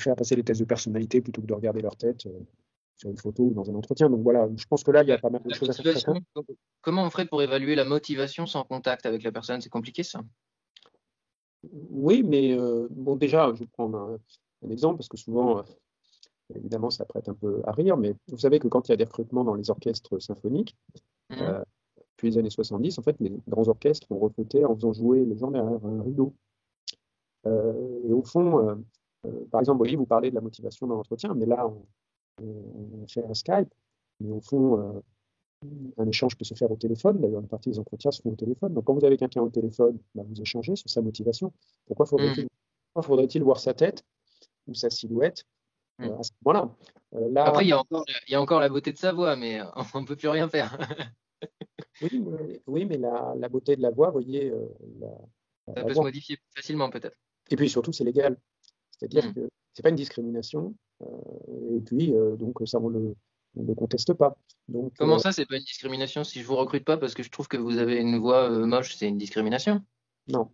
faire passer des tests de personnalité plutôt que de regarder leur tête sur une photo ou dans un entretien. Donc voilà, je pense que là, il y a pas mal de choses à faire. Comment on ferait pour évaluer la motivation sans contact avec la personne? C'est compliqué, ça? Oui, mais bon, déjà, je vais prendre un exemple parce que souvent, évidemment, ça prête un peu à rire, mais vous savez que quand il y a des recrutements dans les orchestres symphoniques, depuis les années 70, en fait, les grands orchestres ont recruté en faisant jouer les gens derrière un rideau. Et au fond, par exemple, vous voyez, vous parlez de la motivation dans l'entretien, mais là, on fait un Skype, mais au fond, un échange peut se faire au téléphone. D'ailleurs, une partie des entretiens se font au téléphone. Donc, quand vous avez quelqu'un au téléphone, vous échangez sur sa motivation. Pourquoi faudrait-il voir sa tête ou sa silhouette à ce moment-là? Après, il y a encore la beauté de sa voix, mais on ne peut plus rien faire. Oui, mais la beauté de la voix, vous voyez. Ça peut se modifier plus facilement, peut-être. Et puis surtout, c'est légal. C'est-à-dire que ce n'est pas une discrimination. Et puis, donc, ça, on ne le conteste pas. Donc, comment ça, c'est pas une discrimination? Si je vous recrute pas parce que je trouve que vous avez une voix moche, c'est une discrimination? Non.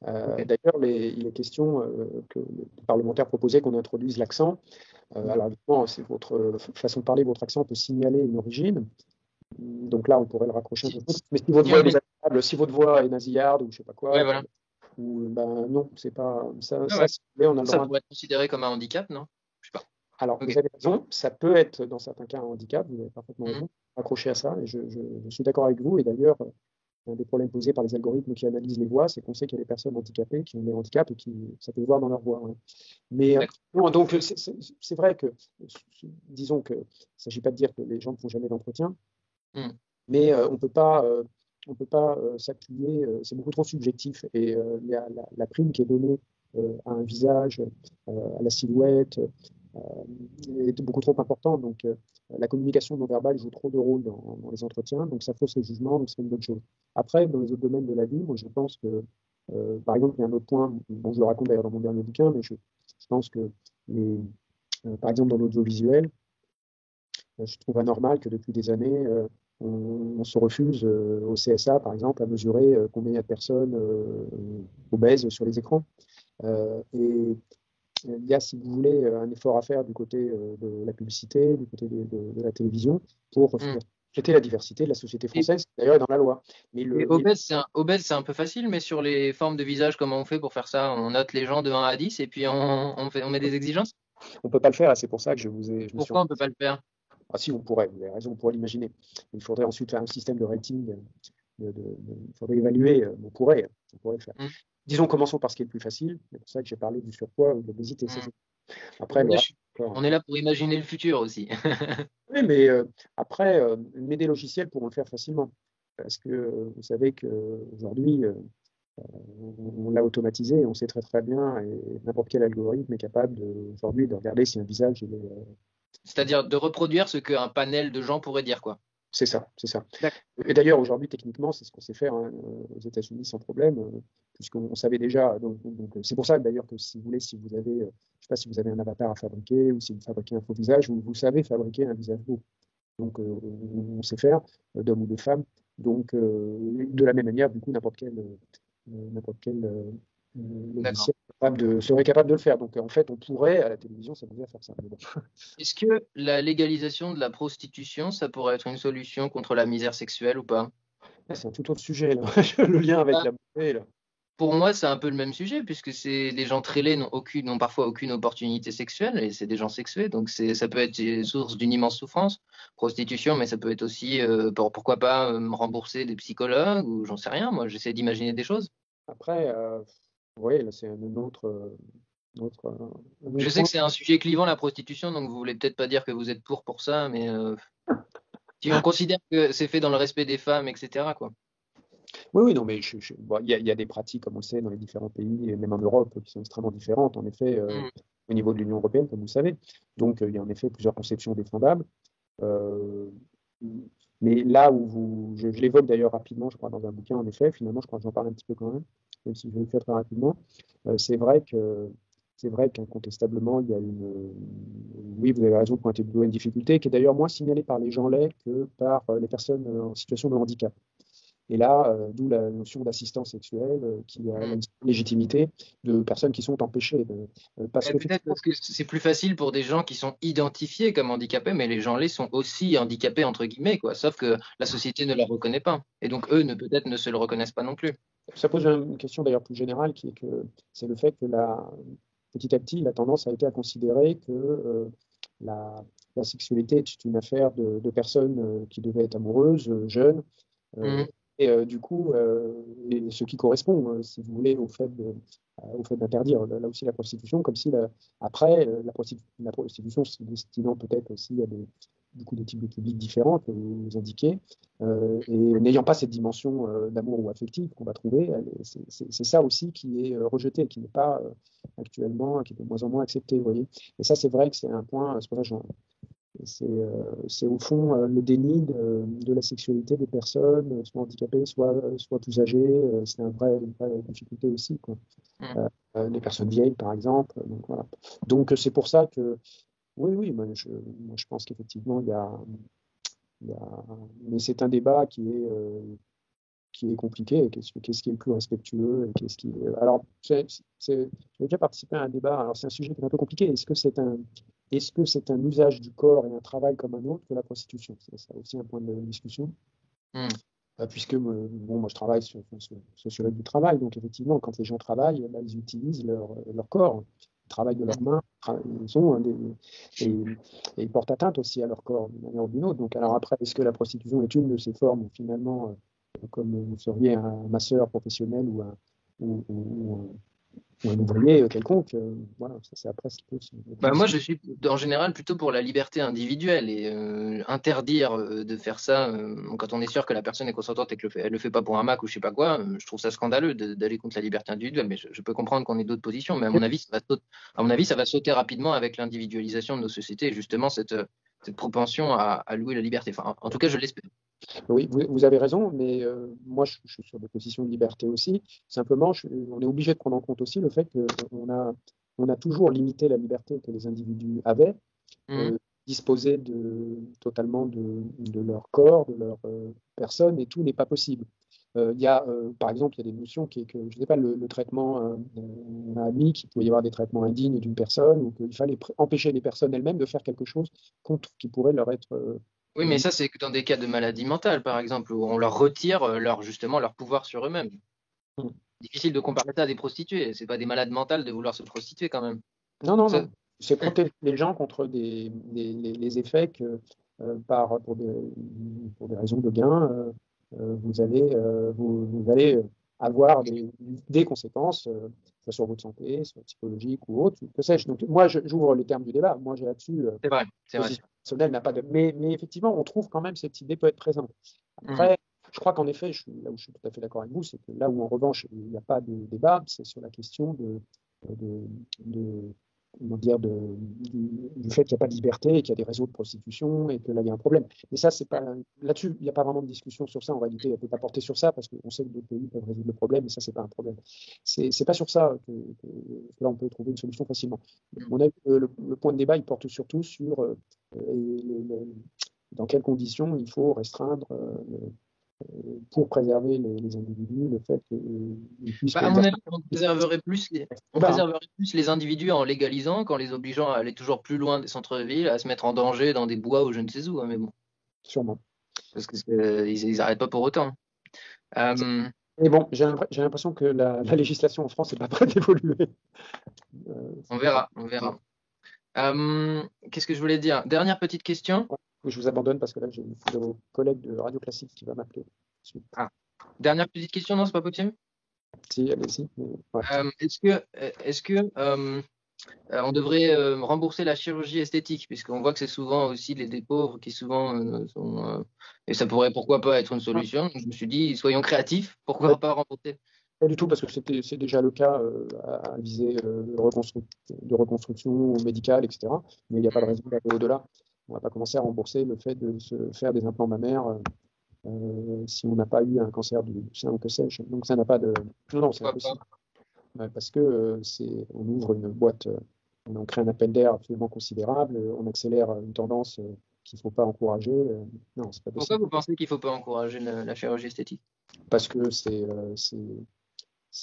Okay. D'ailleurs, il est question que les parlementaires proposaient qu'on introduise l'accent. Alors, évidemment, c'est votre façon de parler, votre accent peut signaler une origine. Donc là, on pourrait le raccrocher un peu plus. Mais si votre voix est désagréable, si votre voix est nasillarde ou je ne sais pas quoi, voilà. Non, c'est pas ça. Ça pourrait être considéré comme un handicap, non? Je sais pas. Alors, vous avez raison, ça peut être dans certains cas un handicap, vous avez parfaitement raison, accroché à ça, et je suis d'accord avec vous. Et d'ailleurs, un des problèmes posés par les algorithmes qui analysent les voix, c'est qu'on sait qu'il y a des personnes handicapées qui ont des handicaps et ça peut se voir dans leur voix. Ouais. Mais donc, c'est vrai que, disons que, il ne s'agit pas de dire que les gens ne font jamais d'entretien, mais on ne peut pas s'appuyer, c'est beaucoup trop subjectif. Et il y a la prime qui est donnée à un visage, à la silhouette, est beaucoup trop importante. Donc, la communication non verbale joue trop de rôle dans les entretiens, donc ça fausse les jugements, donc c'est une bonne chose. Après, dans les autres domaines de la vie, moi je pense que, par exemple, il y a un autre point, je le raconte d'ailleurs dans mon dernier bouquin, mais je pense que, par exemple, dans l'audiovisuel, je trouve anormal que depuis des années, on se refuse au CSA, par exemple, à mesurer combien il y a de personnes obèses sur les écrans. Et il y a, si vous voulez, un effort à faire du côté de la publicité, du côté de la télévision, pour refléter la diversité de la société française, d'ailleurs, dans la loi. Mais obèse, c'est un peu facile, mais sur les formes de visage, comment on fait pour faire ça? On note les gens de 1 à 10 et puis on met des exigences? On ne peut pas le faire, et c'est pour ça que Pourquoi on ne peut pas le faire? Ah si, on pourrait, vous avez raison, on pourrait l'imaginer. Il faudrait ensuite faire un système de rating, il faudrait évaluer, on pourrait. On pourrait le faire. Mm. Disons, commençons par ce qui est le plus facile. C'est pour ça que j'ai parlé du surpoids ou de l'obésité. Mm. Après, Là, encore. on est là pour imaginer le futur aussi. Oui, mais après, des logiciels pourront le faire facilement. Parce que vous savez qu'aujourd'hui, on l'a automatisé, on sait très très bien, et n'importe quel algorithme est capable aujourd'hui de regarder si un visage il est, C'est-à-dire de reproduire ce qu'un panel de gens pourrait dire, quoi. c'est ça, c'est ça. D'accord. Et d'ailleurs, aujourd'hui, techniquement, c'est ce qu'on sait faire hein, aux États-Unis sans problème, puisqu'on savait déjà. Donc, c'est pour ça d'ailleurs que si vous voulez, si vous avez, je sais pas si vous avez un avatar à fabriquer ou si vous fabriquez un faux visage, vous savez fabriquer un visage beau. Donc, on sait faire, d'homme ou de femme. Donc, de la même manière, du coup, n'importe quel D'accord. logiciel serait capable de le faire. Donc, en fait, on pourrait, à la télévision, s'amuser à faire ça. Mais bon. Est-ce que la légalisation de la prostitution, ça pourrait être une solution contre la misère sexuelle ou pas? C'est un tout autre sujet, là. Le lien avec Ah, la beauté, là. pour moi, c'est un peu le même sujet, puisque c'est des gens très laids n'ont parfois aucune opportunité sexuelle, et c'est des gens sexués, donc ça peut être source d'une immense souffrance, prostitution, mais ça peut être aussi, pourquoi pas, rembourser des psychologues, ou j'en sais rien, moi j'essaie d'imaginer des choses. Après, oui, là, c'est autre, un Je autre sais point. que c'est un sujet clivant, la prostitution, donc vous voulez peut-être pas dire que vous êtes pour ça, mais si on considère que c'est fait dans le respect des femmes, etc., quoi. Oui, oui, non, mais bon, il y a des pratiques, comme on le sait, dans les différents pays, et même en Europe, qui sont extrêmement différentes, en effet, Mm. au niveau de l'Union européenne, comme vous le savez. Donc, il y a en effet plusieurs conceptions défendables. Euh, mais là où je l'évoque d'ailleurs rapidement, je crois, dans un bouquin, en effet, finalement, je crois que j'en parle un petit peu quand même si je le fais très rapidement. C'est vrai qu'incontestablement, il y a oui, vous avez raison de pointer du doigt une difficulté qui est d'ailleurs moins signalée par les gens laids que par les personnes en situation de handicap. Et là, d'où la notion d'assistance sexuelle qui a Mm. une légitimité de personnes qui sont empêchées. Parce Peut-être qu'effectivement, parce que c'est plus facile pour des gens qui sont identifiés comme handicapés, mais les gens laids sont aussi handicapés, entre guillemets, quoi. Sauf que la société ne leur reconnaît pas. Et donc, eux, peut-être ne se le reconnaissent pas non plus. ça pose une question d'ailleurs plus générale qui est que c'est le fait que petit à petit, la tendance a été à considérer que la, la sexualité est une affaire de personnes qui devaient être amoureuses, jeunes, euh, Mm. et du coup, et ce qui correspond, si vous voulez, au fait d'interdire là aussi la prostitution, comme si après, la prostitution se destinant peut-être aussi à beaucoup de types de publics différents que vous indiquez, et n'ayant pas cette dimension d'amour ou affective qu'on va trouver, c'est ça aussi qui est rejeté, qui n'est pas actuellement, qui est de moins en moins accepté, vous voyez. Et ça, c'est vrai que c'est un point, c'est pour ça que c'est au fond le déni de la sexualité des personnes, soit handicapées, soit plus âgées. C'est une vraie difficulté aussi, quoi. Mm. Les personnes vieilles, par exemple. Donc, voilà. Donc c'est pour ça que, oui, oui, moi, je pense qu'effectivement, il y a- mais c'est un débat qui est compliqué. Qu'est-ce qui est le plus respectueux et qu'est-ce qui... Alors, j'ai déjà participé à un débat. Alors, c'est un sujet qui est un peu compliqué. Est-ce que c'est un usage du corps et un travail comme un autre que la prostitution? C'est aussi un point de discussion. Mm. Puisque bon, moi, je travaille sur sociologue du travail. Donc, effectivement, quand les gens travaillent, bah, ils utilisent leur corps. Ils travaillent de leurs Mm. mains. Ils ont et ils portent atteinte aussi à leur corps d'une manière ou d'une autre. Donc, alors après, est-ce que la prostitution est une de ces formes où finalement comme vous seriez un masseur professionnel ou un ouvrier quelconque. Voilà, ça c'est après ce qui peut être Bah, moi, discuté. je suis en général plutôt pour la liberté individuelle et interdire de faire ça quand on est sûr que la personne est consentante et que elle le fait pas pour un Mac ou je sais pas quoi. Je trouve ça scandaleux d'aller contre la liberté individuelle. Mais je peux comprendre qu'on ait d'autres positions, mais à mon avis, ça va sauter rapidement avec l'individualisation de nos sociétés et justement cette propension à louer la liberté. Enfin, en tout cas, je l'espère. Oui, vous avez raison, mais moi je suis sur des positions de liberté aussi. Simplement, on est obligé de prendre en compte aussi le fait qu'on a toujours limité la liberté que les individus avaient, Mhm. euh, disposer totalement de leur corps, de leur personne, et tout n'est pas possible. Par exemple, il y a des notions que, je ne sais pas, le traitement, on a admis qu'il pouvait y avoir des traitements indignes d'une personne, ou qu'il fallait empêcher les personnes elles-mêmes de faire quelque chose qui pourrait leur être Oui, mais ça, c'est que dans des cas de maladie mentale, par exemple, où on leur retire justement leur pouvoir sur eux-mêmes. Difficile de comparer ça à des prostituées. C'est pas des malades mentales de vouloir se prostituer quand même. Non, non, Ça- non. C'est protéger les gens contre les effets que, pour des raisons de gain, vous allez avoir des conséquences, soit sur votre santé, soit psychologique ou autre, que sais-je. Donc, moi, j'ouvre les termes du débat. Moi, j'ai là-dessus, C'est vrai, c'est vrai. position personnelle n'a pas de. Mais effectivement, on trouve quand même cette idée peut être présente. Après, je crois qu'en effet, là où je suis tout à fait d'accord avec vous, c'est que là où en revanche il n'y a pas de débat, c'est sur la question comment dire, du fait qu'il n'y a pas de liberté et qu'il y a des réseaux de prostitution et que là il y a un problème. Mais ça, c'est pas là-dessus, il n'y a pas vraiment de discussion sur ça. En réalité, elle ne peut pas porter sur ça parce qu'on sait que d'autres pays peuvent résoudre le problème et ça, c'est pas un problème. C'est pas sur ça que là on peut trouver une solution facilement. On a, le point de débat, il porte surtout sur dans quelles conditions il faut restreindre pour préserver les individus, le fait qu'ils puissent. À mon avis, on préserverait plus les individus en légalisant qu'en les obligeant à aller toujours plus loin des centres-villes, à se mettre en danger dans des bois ou je ne sais où. Hein, mais bon. Sûrement. Parce qu'ils n'arrêtent pas pour autant. Mais bon, j'ai l'impression que la législation en France n'est pas prête d'évoluer. On verra. Qu'est-ce que je voulais dire? Dernière petite question. Je vous abandonne parce que là, j'ai une de vos collègues de Radio Classique qui va m'appeler. Dernière petite question, non, c'est pas possible? Si, allez-y. Ouais. Est-ce que on devrait rembourser la chirurgie esthétique, puisqu'on voit que c'est souvent aussi des pauvres qui souvent sont... et ça pourrait pourquoi pas être une solution. Donc, je me suis dit, soyons créatifs, pourquoi pas rembourser? Pas du tout, parce que c'est déjà le cas à viser de reconstruction médicale, etc. Mais il n'y a pas de raison d'aller au-delà. On ne va pas commencer à rembourser le fait de se faire des implants mammaires si on n'a pas eu un cancer du sein ou que sais-je. Donc ça n'a pas de... Non, c'est impossible. Parce que on ouvre une boîte, on crée un appel d'air absolument considérable, on accélère une tendance qu'il ne faut pas encourager. Non, c'est pas possible. Pourquoi vous pensez qu'il ne faut pas encourager la chirurgie esthétique? Parce que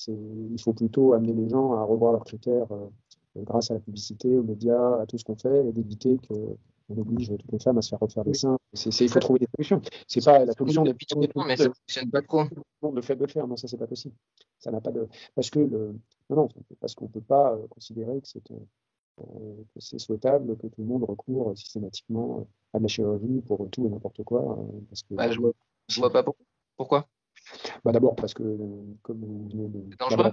il faut plutôt amener les gens à revoir leurs critères grâce à la publicité, aux médias, à tout ce qu'on fait, et d'éviter qu'on oblige toutes les femmes à se faire refaire des seins. Il faut trouver des solutions. C'est pas la solution des mais ça ne fonctionne pas trop. Le fait de le faire, non, ça c'est pas possible. Ça n'a pas de parce que non, parce qu'on peut pas considérer que c'est souhaitable que tout le monde recourt systématiquement à de la chirurgie pour tout et n'importe quoi. Parce que, je vois pas pourquoi. D'abord parce que, comme vous venez de... C'est dangereux?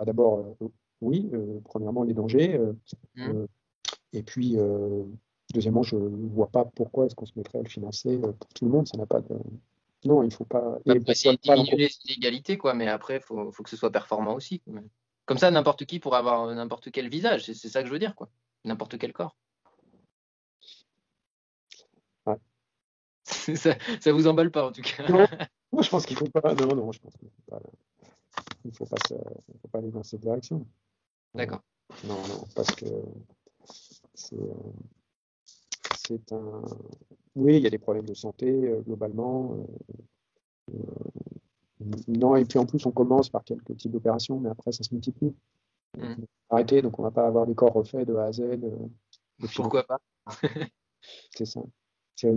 D'abord, oui, premièrement, les dangers. Et puis, deuxièmement, je ne vois pas pourquoi est-ce qu'on se mettrait à le financer pour tout le monde. Ça n'a pas de... Non, il ne faut pas... essayer de diminuer les inégalités, quoi, mais après, il faut que ce soit performant aussi. Comme ça, n'importe qui pourra avoir n'importe quel visage. C'est ça que je veux dire, quoi. N'importe quel corps. Ouais. Ça vous emballe pas, en tout cas. Non, moi, je pense qu'il ne faut pas... Non, je pense qu'il ne faut pas aller dans cette direction. D'accord. Non, parce que c'est un... Oui, il y a des problèmes de santé, globalement. Non, et puis en plus, on commence par quelques types d'opérations, mais après, ça se multiplie. Arrêtez, donc on ne va pas avoir des corps refaits de A à Z. Pourquoi pas? C'est ça. C'est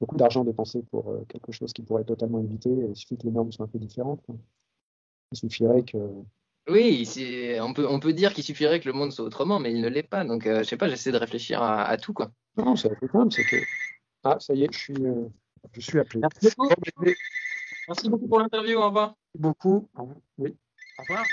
beaucoup d'argent dépensé pour quelque chose qui pourrait être totalement évité. Il suffit que les normes soient un peu différentes. Quoi. Il suffirait que... Oui, on peut dire qu'il suffirait que le monde soit autrement, mais il ne l'est pas. Donc, je sais pas, j'essaie de réfléchir à tout, quoi. Non, c'est assez simple, c'est que... Ah, ça y est, je suis appelé. Merci beaucoup. Merci beaucoup pour l'interview, au revoir. Beaucoup. Oui. Au revoir.